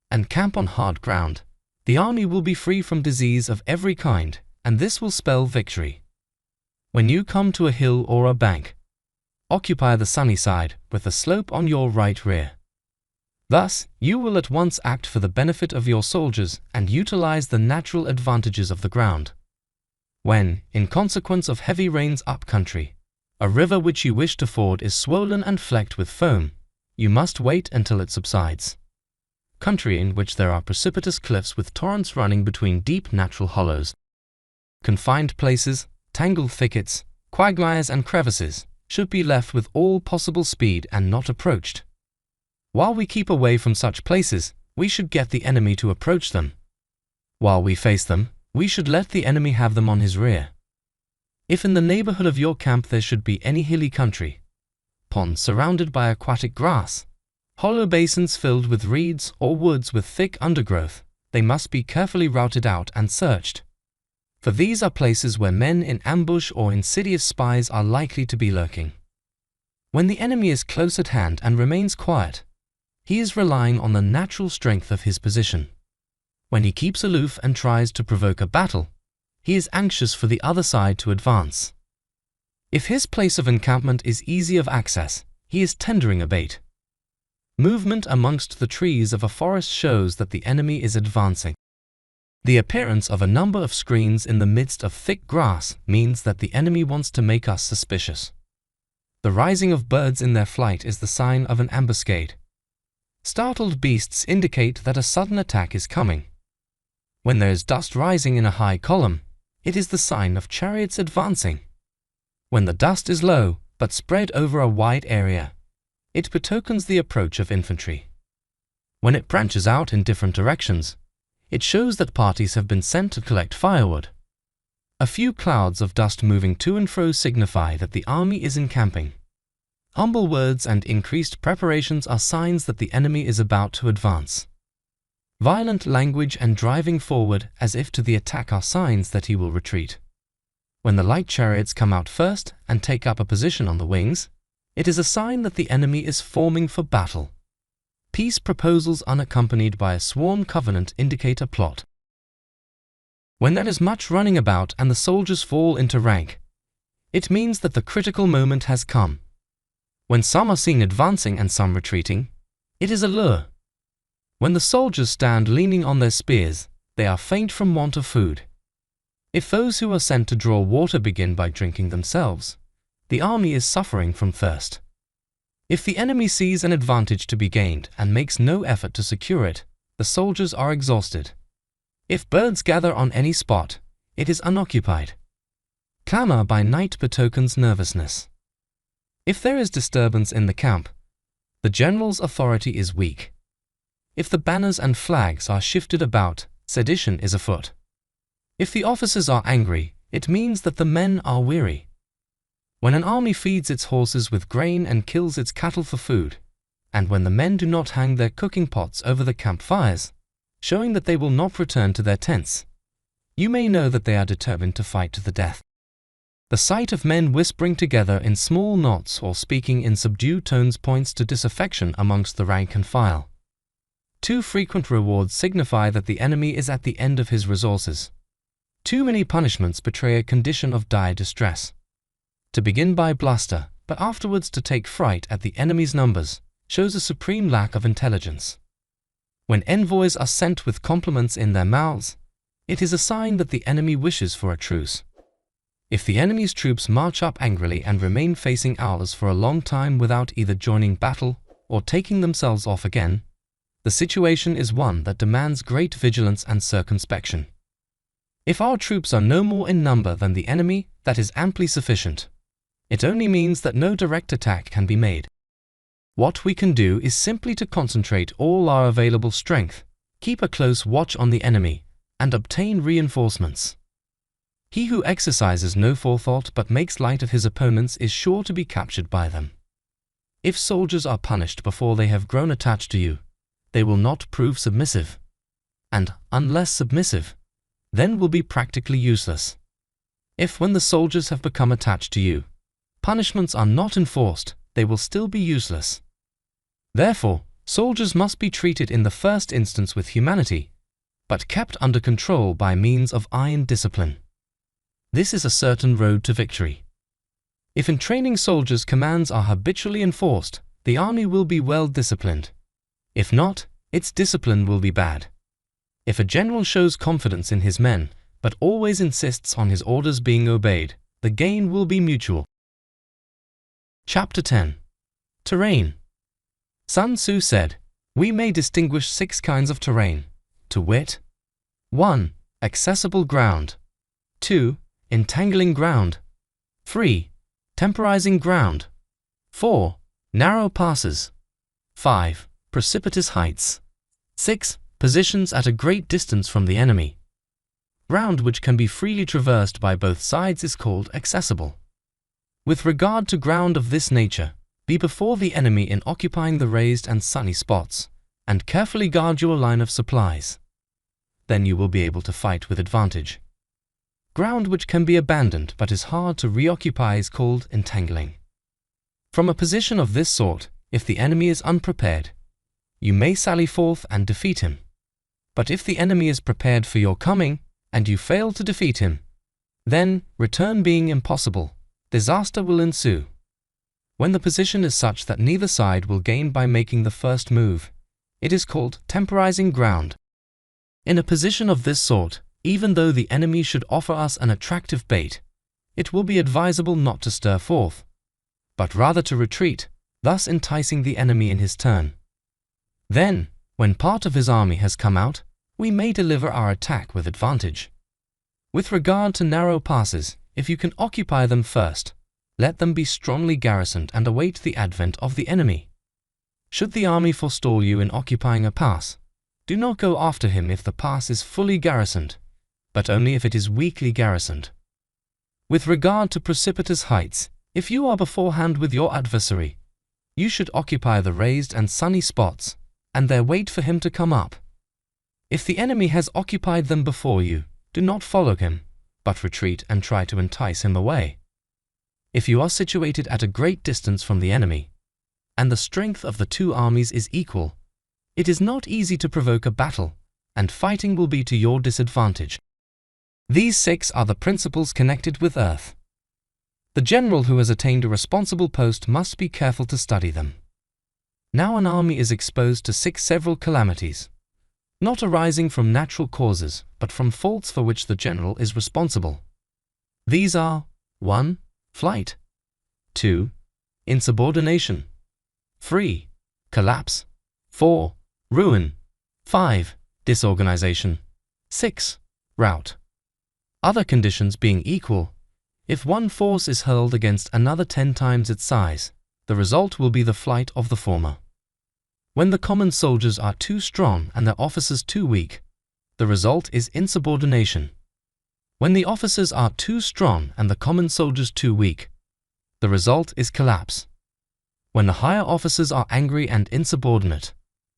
and camp on hard ground, the army will be free from disease of every kind, and this will spell victory. When you come to a hill or a bank, occupy the sunny side with a slope on your right rear. Thus, you will at once act for the benefit of your soldiers and utilize the natural advantages of the ground. When, in consequence of heavy rains upcountry, a river which you wish to ford is swollen and flecked with foam, you must wait until it subsides. Country in which there are precipitous cliffs with torrents running between deep natural hollows, confined places, tangled thickets, quagmires and crevices, should be left with all possible speed and not approached. While we keep away from such places, we should get the enemy to approach them. While we face them, we should let the enemy have them on his rear. If in the neighborhood of your camp there should be any hilly country, ponds surrounded by aquatic grass, hollow basins filled with reeds or woods with thick undergrowth, they must be carefully routed out and searched. For these are places where men in ambush or insidious spies are likely to be lurking. When the enemy is close at hand and remains quiet, he is relying on the natural strength of his position. When he keeps aloof and tries to provoke a battle, he is anxious for the other side to advance. If his place of encampment is easy of access, he is tendering a bait. Movement amongst the trees of a forest shows that the enemy is advancing. The appearance of a number of screens in the midst of thick grass means that the enemy wants to make us suspicious. The rising of birds in their flight is the sign of an ambuscade. Startled beasts indicate that a sudden attack is coming. When there is dust rising in a high column, it is the sign of chariots advancing. When the dust is low, but spread over a wide area, it betokens the approach of infantry. When it branches out in different directions, it shows that parties have been sent to collect firewood. A few clouds of dust moving to and fro signify that the army is encamping. Humble words and increased preparations are signs that the enemy is about to advance. Violent language and driving forward as if to the attack are signs that he will retreat. When the light chariots come out first and take up a position on the wings, it is a sign that the enemy is forming for battle. Peace proposals unaccompanied by a sworn covenant indicate a plot. When there is much running about and the soldiers fall into rank, it means that the critical moment has come. When some are seen advancing and some retreating, it is a lure. When the soldiers stand leaning on their spears, they are faint from want of food. If those who are sent to draw water begin by drinking themselves, the army is suffering from thirst. If the enemy sees an advantage to be gained and makes no effort to secure it, the soldiers are exhausted. If birds gather on any spot, it is unoccupied. Clamor by night betokens nervousness. If there is disturbance in the camp, the general's authority is weak. If the banners and flags are shifted about, sedition is afoot. If the officers are angry, it means that the men are weary. When an army feeds its horses with grain and kills its cattle for food, and when the men do not hang their cooking pots over the camp fires, showing that they will not return to their tents, you may know that they are determined to fight to the death. The sight of men whispering together in small knots or speaking in subdued tones points to disaffection amongst the rank and file. Too frequent rewards signify that the enemy is at the end of his resources. Too many punishments betray a condition of dire distress. To begin by bluster, but afterwards to take fright at the enemy's numbers, shows a supreme lack of intelligence. When envoys are sent with compliments in their mouths, it is a sign that the enemy wishes for a truce. If the enemy's troops march up angrily and remain facing ours for a long time without either joining battle or taking themselves off again, the situation is one that demands great vigilance and circumspection. If our troops are no more in number than the enemy, that is amply sufficient. It only means that no direct attack can be made. What we can do is simply to concentrate all our available strength, keep a close watch on the enemy, and obtain reinforcements. He who exercises no forethought but makes light of his opponents is sure to be captured by them. If soldiers are punished before they have grown attached to you, they will not prove submissive, and, unless submissive, then will be practically useless. If when the soldiers have become attached to you, punishments are not enforced, they will still be useless. Therefore, soldiers must be treated in the first instance with humanity, but kept under control by means of iron discipline. This is a certain road to victory. If in training soldiers commands are habitually enforced, the army will be well disciplined. If not, its discipline will be bad. If a general shows confidence in his men, but always insists on his orders being obeyed, the gain will be mutual. Chapter 10. Terrain. Sun Tzu said, "We may distinguish 6 kinds of terrain, to wit: 1. Accessible ground. 2. Entangling ground. 3. Temporizing ground. 4. Narrow passes. 5. Precipitous heights. 6. Positions at a great distance from the enemy. Ground which can be freely traversed by both sides is called accessible. With regard to ground of this nature, be before the enemy in occupying the raised and sunny spots, and carefully guard your line of supplies. Then you will be able to fight with advantage. Ground which can be abandoned but is hard to reoccupy is called entangling. From a position of this sort, if the enemy is unprepared, you may sally forth and defeat him. But if the enemy is prepared for your coming, and you fail to defeat him, then, return being impossible, disaster will ensue. When the position is such that neither side will gain by making the first move, it is called temporizing ground. In a position of this sort, even though the enemy should offer us an attractive bait, it will be advisable not to stir forth, but rather to retreat, thus enticing the enemy in his turn. Then, when part of his army has come out, we may deliver our attack with advantage. With regard to narrow passes, if you can occupy them first, let them be strongly garrisoned and await the advent of the enemy. Should the army forestall you in occupying a pass, do not go after him if the pass is fully garrisoned, but only if it is weakly garrisoned. With regard to precipitous heights, if you are beforehand with your adversary, you should occupy the raised and sunny spots, and there wait for him to come up. If the enemy has occupied them before you, do not follow him, but retreat and try to entice him away. If you are situated at a great distance from the enemy, and the strength of the 2 armies is equal, it is not easy to provoke a battle, and fighting will be to your disadvantage. These 6 are the principles connected with earth. The general who has attained a responsible post must be careful to study them. Now an army is exposed to 6 several calamities, not arising from natural causes, but from faults for which the general is responsible. These are 1. Flight. 2. Insubordination. 3. Collapse. 4. Ruin. 5. Disorganization. 6. Rout. Other conditions being equal, if one force is hurled against another 10 times its size, the result will be the flight of the former. When the common soldiers are too strong and their officers too weak, the result is insubordination. When the officers are too strong and the common soldiers too weak, the result is collapse. When the higher officers are angry and insubordinate,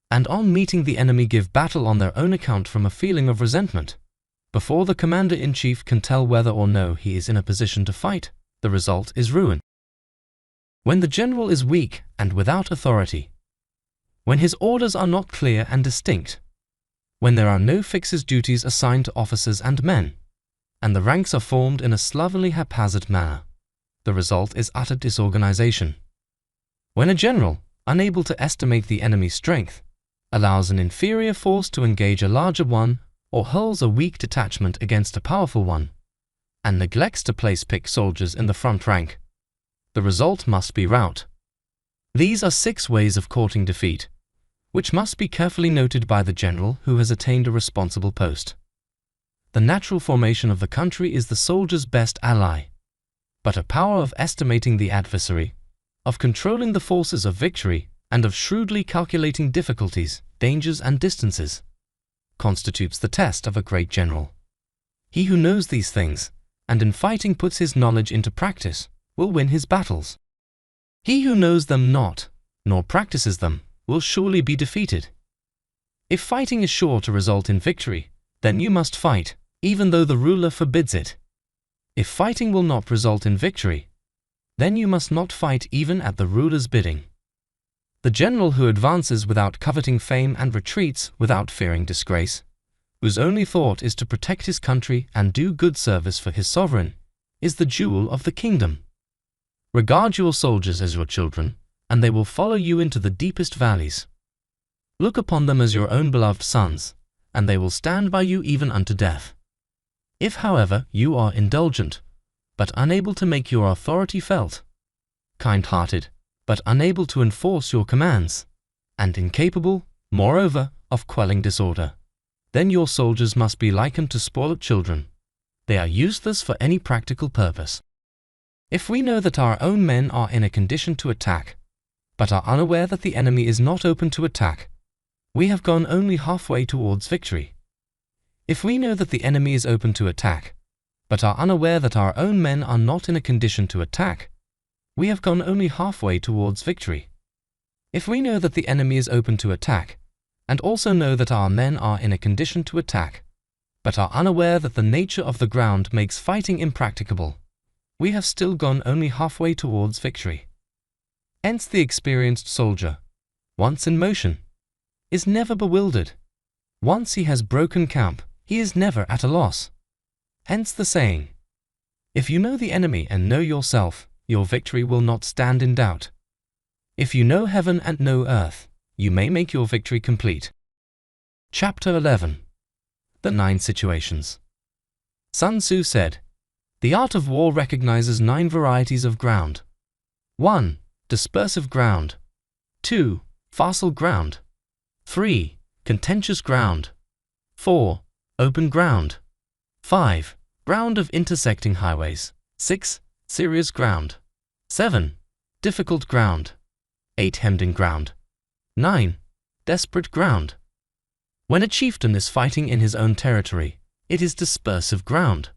and on meeting the enemy give battle on their own account from a feeling of resentment, before the commander-in-chief can tell whether or no he is in a position to fight, the result is ruin. When the general is weak and without authority, when his orders are not clear and distinct, when there are no fixed duties assigned to officers and men, and the ranks are formed in a slovenly haphazard manner, the result is utter disorganization. When a general, unable to estimate the enemy's strength, allows an inferior force to engage a larger one, or hurls a weak detachment against a powerful one, and neglects to place picked soldiers in the front rank, the result must be rout. These are 6 ways of courting defeat, which must be carefully noted by the general who has attained a responsible post. The natural formation of the country is the soldier's best ally, but a power of estimating the adversary, of controlling the forces of victory, and of shrewdly calculating difficulties, dangers, and distances, constitutes the test of a great general. He who knows these things, and in fighting puts his knowledge into practice, will win his battles. He who knows them not, nor practices them, will surely be defeated. If fighting is sure to result in victory, then you must fight, even though the ruler forbids it. If fighting will not result in victory, then you must not fight even at the ruler's bidding. The general who advances without coveting fame and retreats without fearing disgrace, whose only thought is to protect his country and do good service for his sovereign, is the jewel of the kingdom. Regard your soldiers as your children, and they will follow you into the deepest valleys. Look upon them as your own beloved sons, and they will stand by you even unto death. If, however, you are indulgent, but unable to make your authority felt, kind-hearted, but unable to enforce your commands, and incapable, moreover, of quelling disorder, then your soldiers must be likened to spoiled children. They are useless for any practical purpose. If we know that our own men are in a condition to attack, but are unaware that the enemy is not open to attack, we have gone only halfway towards victory. If we know that the enemy is open to attack, but are unaware that our own men are not in a condition to attack, we have gone only halfway towards victory. If we know that the enemy is open to attack, and also know that our men are in a condition to attack, but are unaware that the nature of the ground makes fighting impracticable, we have still gone only halfway towards victory. Hence the experienced soldier, once in motion, is never bewildered. Once he has broken camp, he is never at a loss. Hence the saying, if you know the enemy and know yourself, your victory will not stand in doubt. If you know heaven and know earth, you may make your victory complete. Chapter 11. The 9 Situations. Sun Tzu said, the art of war recognizes 9 varieties of ground. 1. Dispersive ground. 2. Facile ground. 3. Contentious ground. 4. Open ground. 5. Ground of intersecting highways. 6. Serious ground. 7. Difficult ground. 8. Hemmed-in ground. 9. Desperate ground. When a chieftain is fighting in his own territory, it is dispersive ground.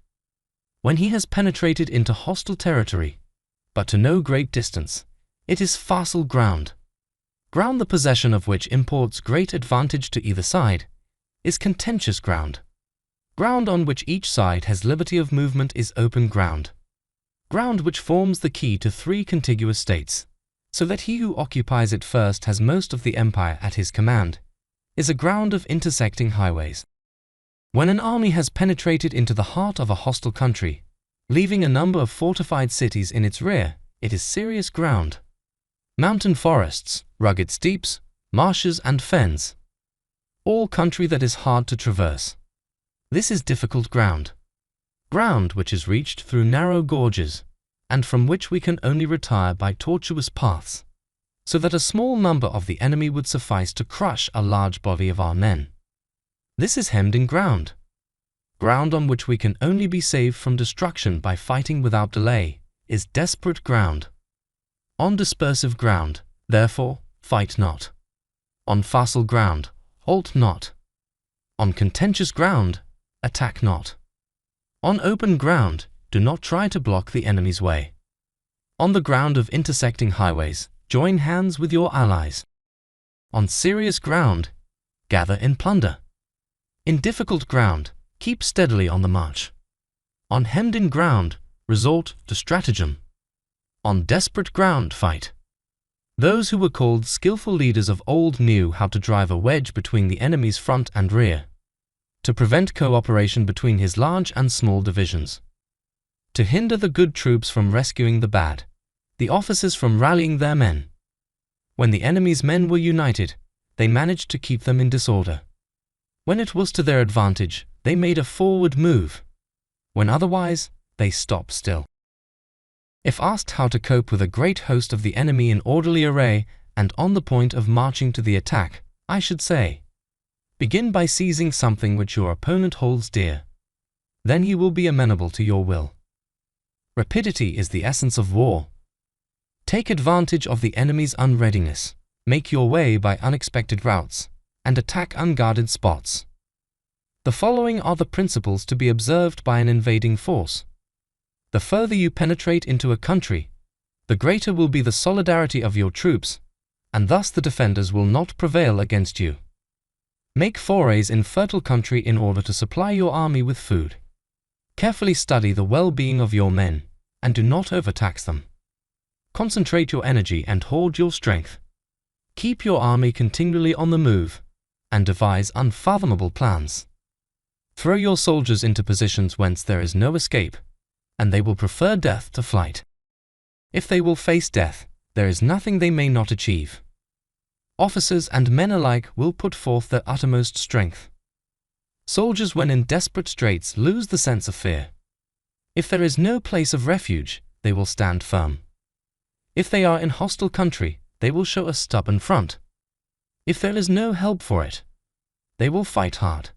When he has penetrated into hostile territory, but to no great distance, it is facile ground. Ground the possession of which imports great advantage to either side is contentious ground. Ground on which each side has liberty of movement is open ground. Ground which forms the key to 3 contiguous states, so that he who occupies it first has most of the empire at his command, is a ground of intersecting highways. When an army has penetrated into the heart of a hostile country, leaving a number of fortified cities in its rear, it is serious ground. Mountain forests, rugged steeps, marshes and fens. All country that is hard to traverse. This is difficult ground. Ground which is reached through narrow gorges, and from which we can only retire by tortuous paths, so that a small number of the enemy would suffice to crush a large body of our men. This is hemmed-in ground. Ground on which we can only be saved from destruction by fighting without delay is desperate ground. On dispersive ground, therefore, fight not. On facile ground, halt not. On contentious ground, attack not. On open ground, do not try to block the enemy's way. On the ground of intersecting highways, join hands with your allies. On serious ground, gather in plunder. In difficult ground, keep steadily on the march. On hemmed-in ground, resort to stratagem. On desperate ground, fight. Those who were called skillful leaders of old knew how to drive a wedge between the enemy's front and rear, to prevent cooperation between his large and small divisions, to hinder the good troops from rescuing the bad, the officers from rallying their men. When the enemy's men were united, they managed to keep them in disorder. When it was to their advantage, they made a forward move. When otherwise, they stopped still. If asked how to cope with a great host of the enemy in orderly array and on the point of marching to the attack, I should say, begin by seizing something which your opponent holds dear. Then he will be amenable to your will. Rapidity is the essence of war. Take advantage of the enemy's unreadiness, make your way by unexpected routes, and attack unguarded spots. The following are the principles to be observed by an invading force. The further you penetrate into a country, the greater will be the solidarity of your troops, and thus the defenders will not prevail against you. Make forays in fertile country in order to supply your army with food. Carefully study the well-being of your men, and do not overtax them. Concentrate your energy and hoard your strength. Keep your army continually on the move, and devise unfathomable plans. Throw your soldiers into positions whence there is no escape, and they will prefer death to flight. If they will face death, there is nothing they may not achieve. Officers and men alike will put forth their uttermost strength. Soldiers, when in desperate straits, lose the sense of fear. If there is no place of refuge, they will stand firm. If they are in hostile country, they will show a stubborn front. If there is no help for it, they will fight hard.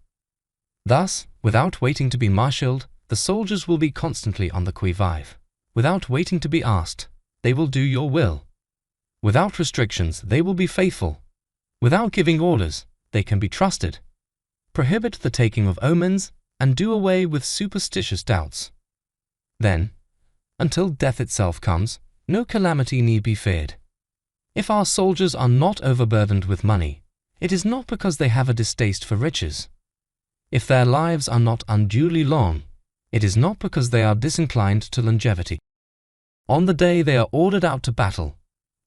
Thus, without waiting to be marshaled, the soldiers will be constantly on the qui vive. Without waiting to be asked, they will do your will. Without restrictions, they will be faithful. Without giving orders, they can be trusted. Prohibit the taking of omens, and do away with superstitious doubts. Then, until death itself comes, no calamity need be feared. If our soldiers are not overburdened with money, it is not because they have a distaste for riches. If their lives are not unduly long, it is not because they are disinclined to longevity. On the day they are ordered out to battle,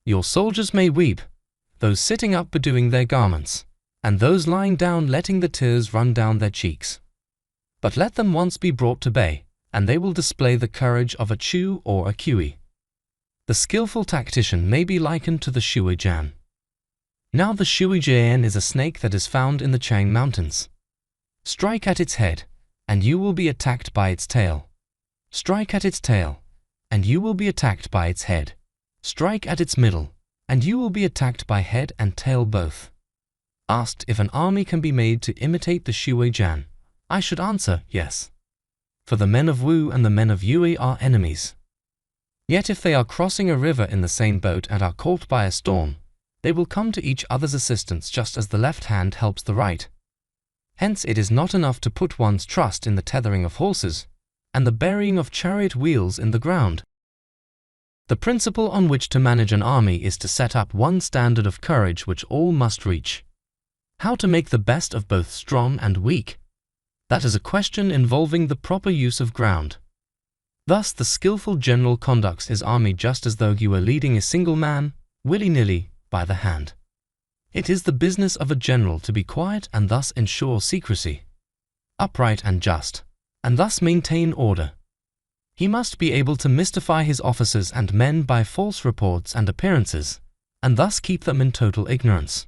your soldiers may weep, those sitting up bedewing their garments, and those lying down letting the tears run down their cheeks. But let them once be brought to bay, and they will display the courage of a Chu or a Kui. The skillful tactician may be likened to the Shuijian. Now the Shuijian is a snake that is found in the Chang Mountains. Strike at its head, and you will be attacked by its tail. Strike at its tail, and you will be attacked by its head. Strike at its middle, and you will be attacked by head and tail both. Asked if an army can be made to imitate the Shuijian, I should answer yes. For the men of Wu and the men of Yue are enemies. Yet if they are crossing a river in the same boat and are caught by a storm, they will come to each other's assistance just as the left hand helps the right. Hence it is not enough to put one's trust in the tethering of horses and the burying of chariot wheels in the ground. The principle on which to manage an army is to set up one standard of courage which all must reach. How to make the best of both strong and weak? That is a question involving the proper use of ground. Thus the skillful general conducts his army just as though he were leading a single man, willy-nilly, by the hand. It is the business of a general to be quiet and thus ensure secrecy, upright and just, and thus maintain order. He must be able to mystify his officers and men by false reports and appearances, and thus keep them in total ignorance.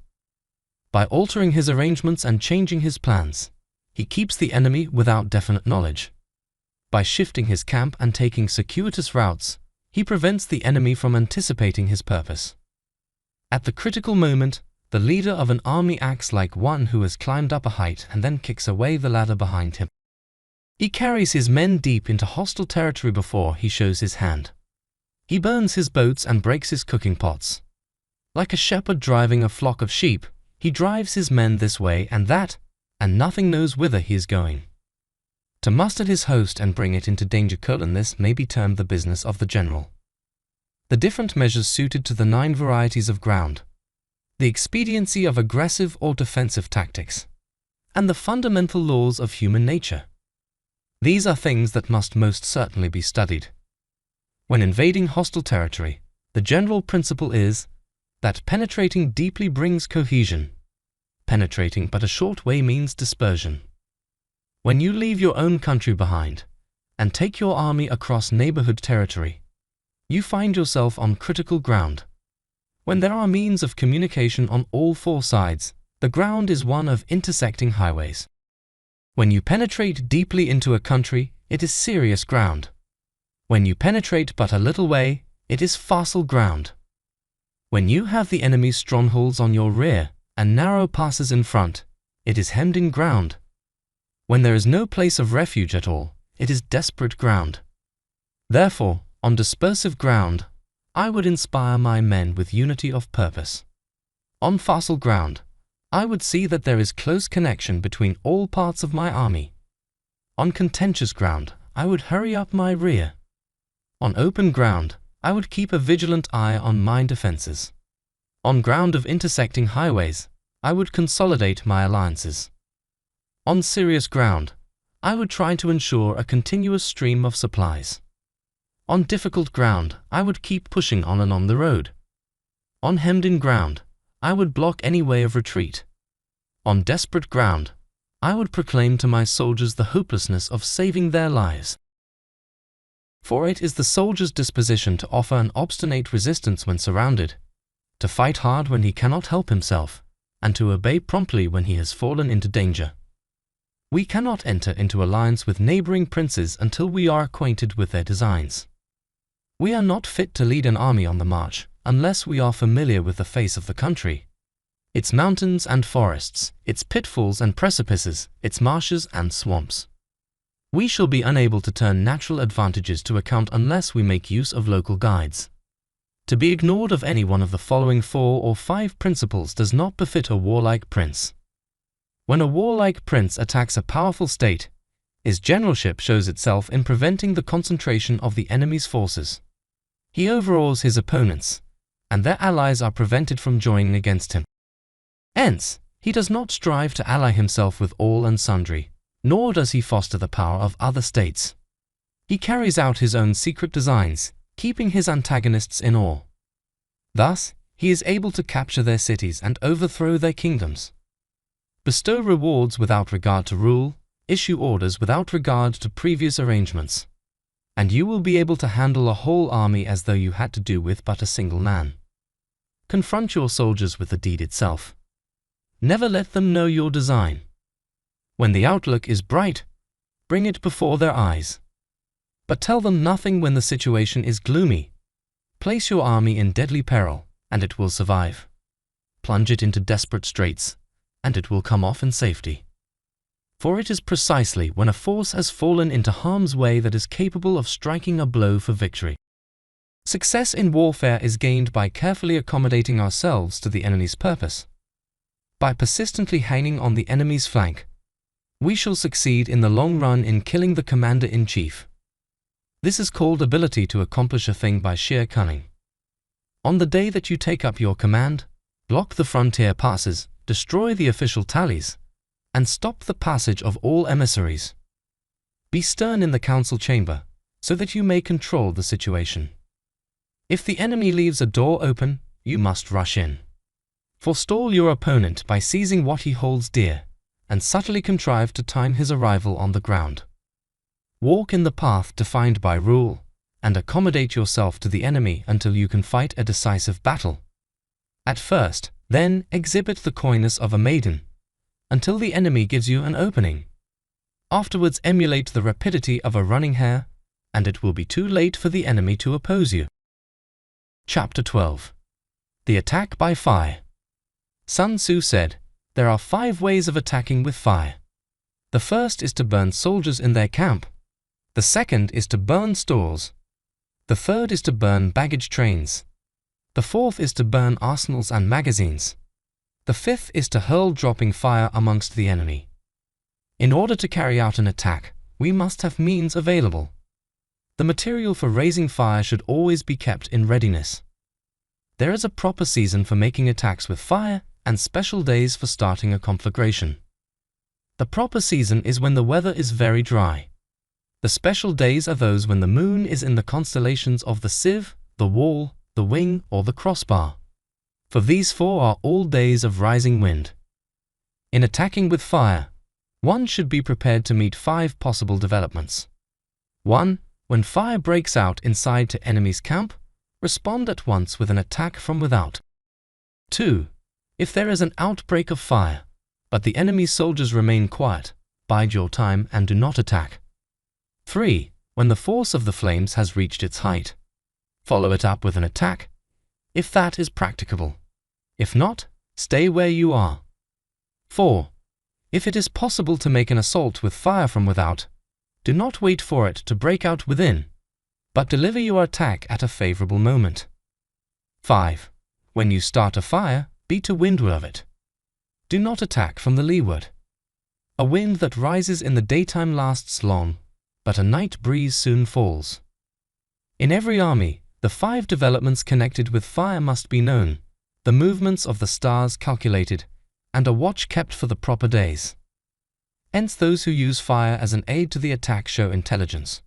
By altering his arrangements and changing his plans, he keeps the enemy without definite knowledge. By shifting his camp and taking circuitous routes, he prevents the enemy from anticipating his purpose. At the critical moment, the leader of an army acts like one who has climbed up a height and then kicks away the ladder behind him. He carries his men deep into hostile territory before he shows his hand. He burns his boats and breaks his cooking pots. Like a shepherd driving a flock of sheep, he drives his men this way and that, and nothing knows whither he is going. To muster his host and bring it into danger this may be termed the business of the general. The different measures suited to the 9 varieties of ground, the expediency of aggressive or defensive tactics, and the fundamental laws of human nature. These are things that must most certainly be studied. When invading hostile territory, the general principle is that penetrating deeply brings cohesion. Penetrating but a short way means dispersion. When you leave your own country behind and take your army across neighborhood territory, you find yourself on critical ground. When there are means of communication on all 4 sides, the ground is one of intersecting highways. When you penetrate deeply into a country, it is serious ground. When you penetrate but a little way, it is facile ground. When you have the enemy's strongholds on your rear and narrow passes in front, it is hemmed-in ground. When there is no place of refuge at all, it is desperate ground. Therefore, on dispersive ground, I would inspire my men with unity of purpose. On facile ground, I would see that there is close connection between all parts of my army. On contentious ground, I would hurry up my rear. On open ground, I would keep a vigilant eye on my defenses. On ground of intersecting highways, I would consolidate my alliances. On serious ground, I would try to ensure a continuous stream of supplies. On difficult ground, I would keep pushing on and on the road. On hemmed-in ground, I would block any way of retreat. On desperate ground, I would proclaim to my soldiers the hopelessness of saving their lives. For it is the soldier's disposition to offer an obstinate resistance when surrounded, to fight hard when he cannot help himself, and to obey promptly when he has fallen into danger. We cannot enter into alliance with neighboring princes until we are acquainted with their designs. We are not fit to lead an army on the march unless we are familiar with the face of the country, its mountains and forests, its pitfalls and precipices, its marshes and swamps. We shall be unable to turn natural advantages to account unless we make use of local guides. To be ignored of any one of the following 4 or 5 principles does not befit a warlike prince. When a warlike prince attacks a powerful state, his generalship shows itself in preventing the concentration of the enemy's forces. He overawes his opponents, and their allies are prevented from joining against him. Hence, he does not strive to ally himself with all and sundry, nor does he foster the power of other states. He carries out his own secret designs, keeping his antagonists in awe. Thus, he is able to capture their cities and overthrow their kingdoms. Bestow rewards without regard to rule, issue orders without regard to previous arrangements, and you will be able to handle a whole army as though you had to do with but a single man. Confront your soldiers with the deed itself. Never let them know your design. When the outlook is bright, bring it before their eyes. But tell them nothing when the situation is gloomy. Place your army in deadly peril, and it will survive. Plunge it into desperate straits, and it will come off in safety. For it is precisely when a force has fallen into harm's way that is capable of striking a blow for victory. Success in warfare is gained by carefully accommodating ourselves to the enemy's purpose. By persistently hanging on the enemy's flank, we shall succeed in the long run in killing the commander-in-chief. This is called ability to accomplish a thing by sheer cunning. On the day that you take up your command, block the frontier passes, destroy the official tallies, and stop the passage of all emissaries. Be stern in the council chamber, so that you may control the situation. If the enemy leaves a door open, you must rush in. Forestall your opponent by seizing what he holds dear, and subtly contrive to time his arrival on the ground. Walk in the path defined by rule, and accommodate yourself to the enemy until you can fight a decisive battle. At first, then, exhibit the coyness of a maiden, until the enemy gives you an opening. Afterwards emulate the rapidity of a running hare, and it will be too late for the enemy to oppose you. Chapter 12. The Attack by Fire. Sun Tzu said, "There are 5 ways of attacking with fire. The first is to burn soldiers in their camp. The second is to burn stores. The third is to burn baggage trains. The fourth is to burn arsenals and magazines. The fifth is to hurl dropping fire amongst the enemy." In order to carry out an attack, we must have means available. The material for raising fire should always be kept in readiness. There is a proper season for making attacks with fire and special days for starting a conflagration. The proper season is when the weather is very dry. The special days are those when the moon is in the constellations of the sieve, the wall, the wing, or the crossbar. For these 4 are all days of rising wind. In attacking with fire, one should be prepared to meet 5 possible developments. 1. When fire breaks out inside the enemy's camp, respond at once with an attack from without. 2. If there is an outbreak of fire, but the enemy's soldiers remain quiet, bide your time and do not attack. 3. When the force of the flames has reached its height, follow it up with an attack, if that is practicable. If not, stay where you are. 4. If it is possible to make an assault with fire from without, do not wait for it to break out within, but deliver your attack at a favorable moment. 5. When you start a fire, be to windward of it. Do not attack from the leeward. A wind that rises in the daytime lasts long, but a night breeze soon falls. In every army, the 5 developments connected with fire must be known, the movements of the stars calculated, and a watch kept for the proper days. Hence those who use fire as an aid to the attack show intelligence.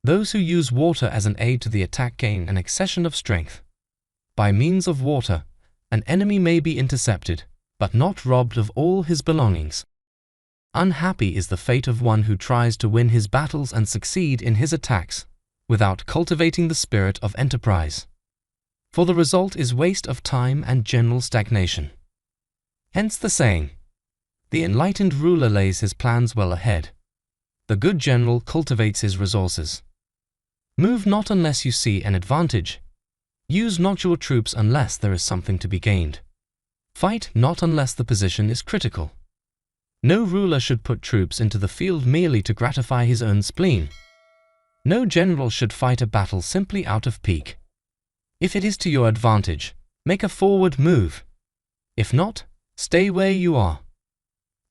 Those who use water as an aid to the attack gain an accession of strength. By means of water, an enemy may be intercepted, but not robbed of all his belongings. Unhappy is the fate of one who tries to win his battles and succeed in his attacks, without cultivating the spirit of enterprise. For the result is waste of time and general stagnation. Hence the saying, "The enlightened ruler lays his plans well ahead. The good general cultivates his resources." Move not unless you see an advantage. Use not your troops unless there is something to be gained. Fight not unless the position is critical. No ruler should put troops into the field merely to gratify his own spleen. No general should fight a battle simply out of pique. If it is to your advantage, make a forward move. If not, stay where you are.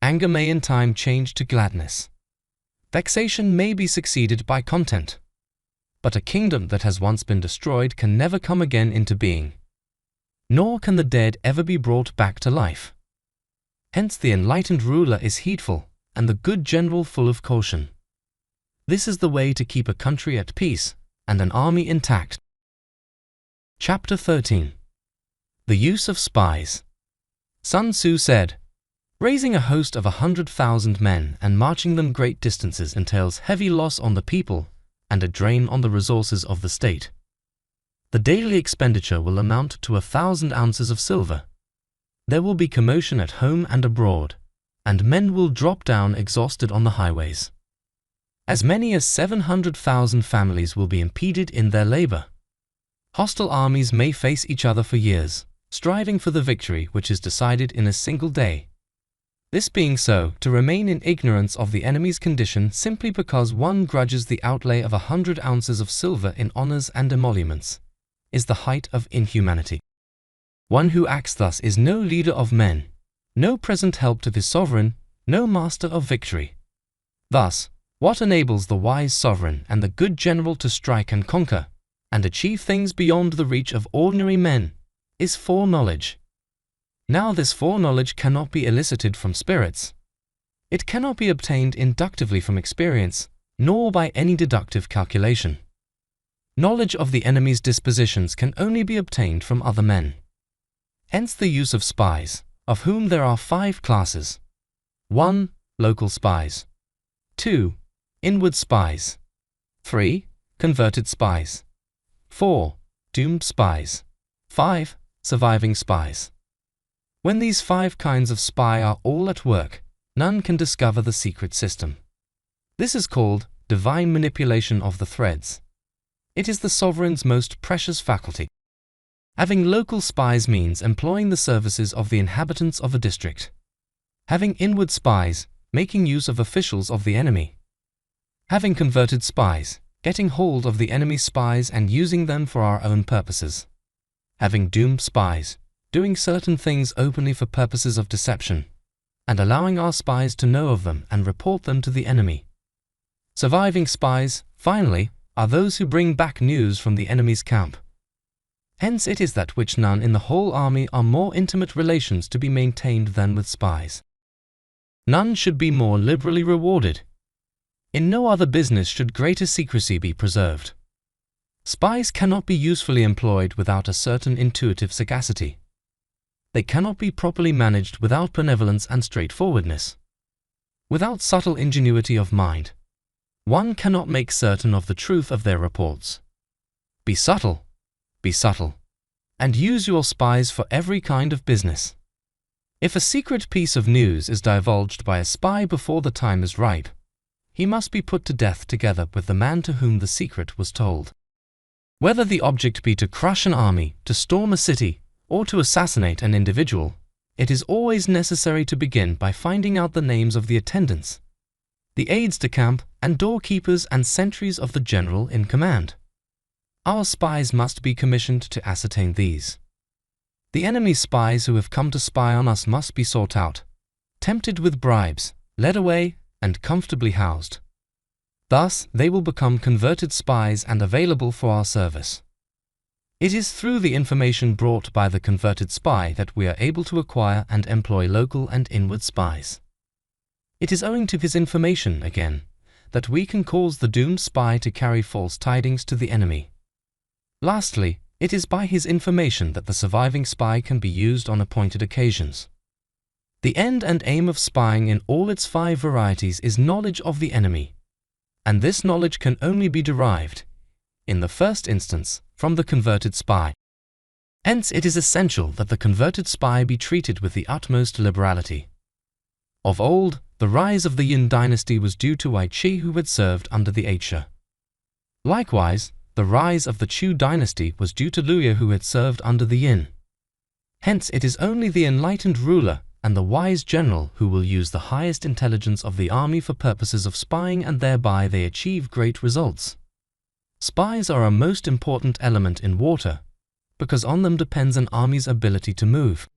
Anger may in time change to gladness. Vexation may be succeeded by content. But a kingdom that has once been destroyed can never come again into being. Nor can the dead ever be brought back to life. Hence the enlightened ruler is heedful, and the good general full of caution. This is the way to keep a country at peace and an army intact. Chapter 13. The Use of Spies. Sun Tzu said, "Raising a host of 100,000 men and marching them great distances entails heavy loss on the people and a drain on the resources of the state. The daily expenditure will amount to 1,000 ounces of silver. There will be commotion at home and abroad, and men will drop down exhausted on the highways. As many as 700,000 families will be impeded in their labor. Hostile armies may face each other for years, striving for the victory which is decided in a single day. This being so, to remain in ignorance of the enemy's condition simply because one grudges the outlay of 100 ounces of silver in honors and emoluments is the height of inhumanity. One who acts thus is no leader of men, no present help to his sovereign, no master of victory. Thus, what enables the wise sovereign and the good general to strike and conquer, and achieve things beyond the reach of ordinary men, is foreknowledge. Now this foreknowledge cannot be elicited from spirits. It cannot be obtained inductively from experience, nor by any deductive calculation. Knowledge of the enemy's dispositions can only be obtained from other men. Hence the use of spies, of whom there are 5 classes. 1. Local spies. 2. Inward spies. 3. Converted spies. 4. Doomed spies. 5. Surviving spies. When these 5 kinds of spy are all at work, none can discover the secret system. This is called divine manipulation of the threads. It is the sovereign's most precious faculty. Having local spies means employing the services of the inhabitants of a district. Having inward spies, making use of officials of the enemy. Having converted spies, getting hold of the enemy's spies and using them for our own purposes. Having doomed spies, doing certain things openly for purposes of deception, and allowing our spies to know of them and report them to the enemy. Surviving spies, finally, are those who bring back news from the enemy's camp. Hence it is that which none in the whole army are more intimate relations to be maintained than with spies. None should be more liberally rewarded. In no other business should greater secrecy be preserved. Spies cannot be usefully employed without a certain intuitive sagacity. They cannot be properly managed without benevolence and straightforwardness. Without subtle ingenuity of mind, one cannot make certain of the truth of their reports. Be subtle, and use your spies for every kind of business. If a secret piece of news is divulged by a spy before the time is ripe, he must be put to death together with the man to whom the secret was told. Whether the object be to crush an army, to storm a city, or to assassinate an individual, it is always necessary to begin by finding out the names of the attendants, the aides-de-camp and doorkeepers and sentries of the general in command. Our spies must be commissioned to ascertain these. The enemy's spies who have come to spy on us must be sought out, tempted with bribes, led away, and comfortably housed. Thus they will become converted spies and available for our service. It is through the information brought by the converted spy that we are able to acquire and employ local and inward spies. It is owing to his information, again, that we can cause the doomed spy to carry false tidings to the enemy. Lastly, it is by his information that the surviving spy can be used on appointed occasions. The end and aim of spying in all its 5 varieties is knowledge of the enemy, and this knowledge can only be derived in the first instance, from the converted spy. Hence, it is essential that the converted spy be treated with the utmost liberality. Of old, the rise of the Yin dynasty was due to Wei Qi, who had served under the Asia. Likewise, the rise of the Chu dynasty was due to Luya, who had served under the Yin. Hence, it is only the enlightened ruler and the wise general who will use the highest intelligence of the army for purposes of spying, and thereby they achieve great results. Spies are a most important element in water, because on them depends an army's ability to move.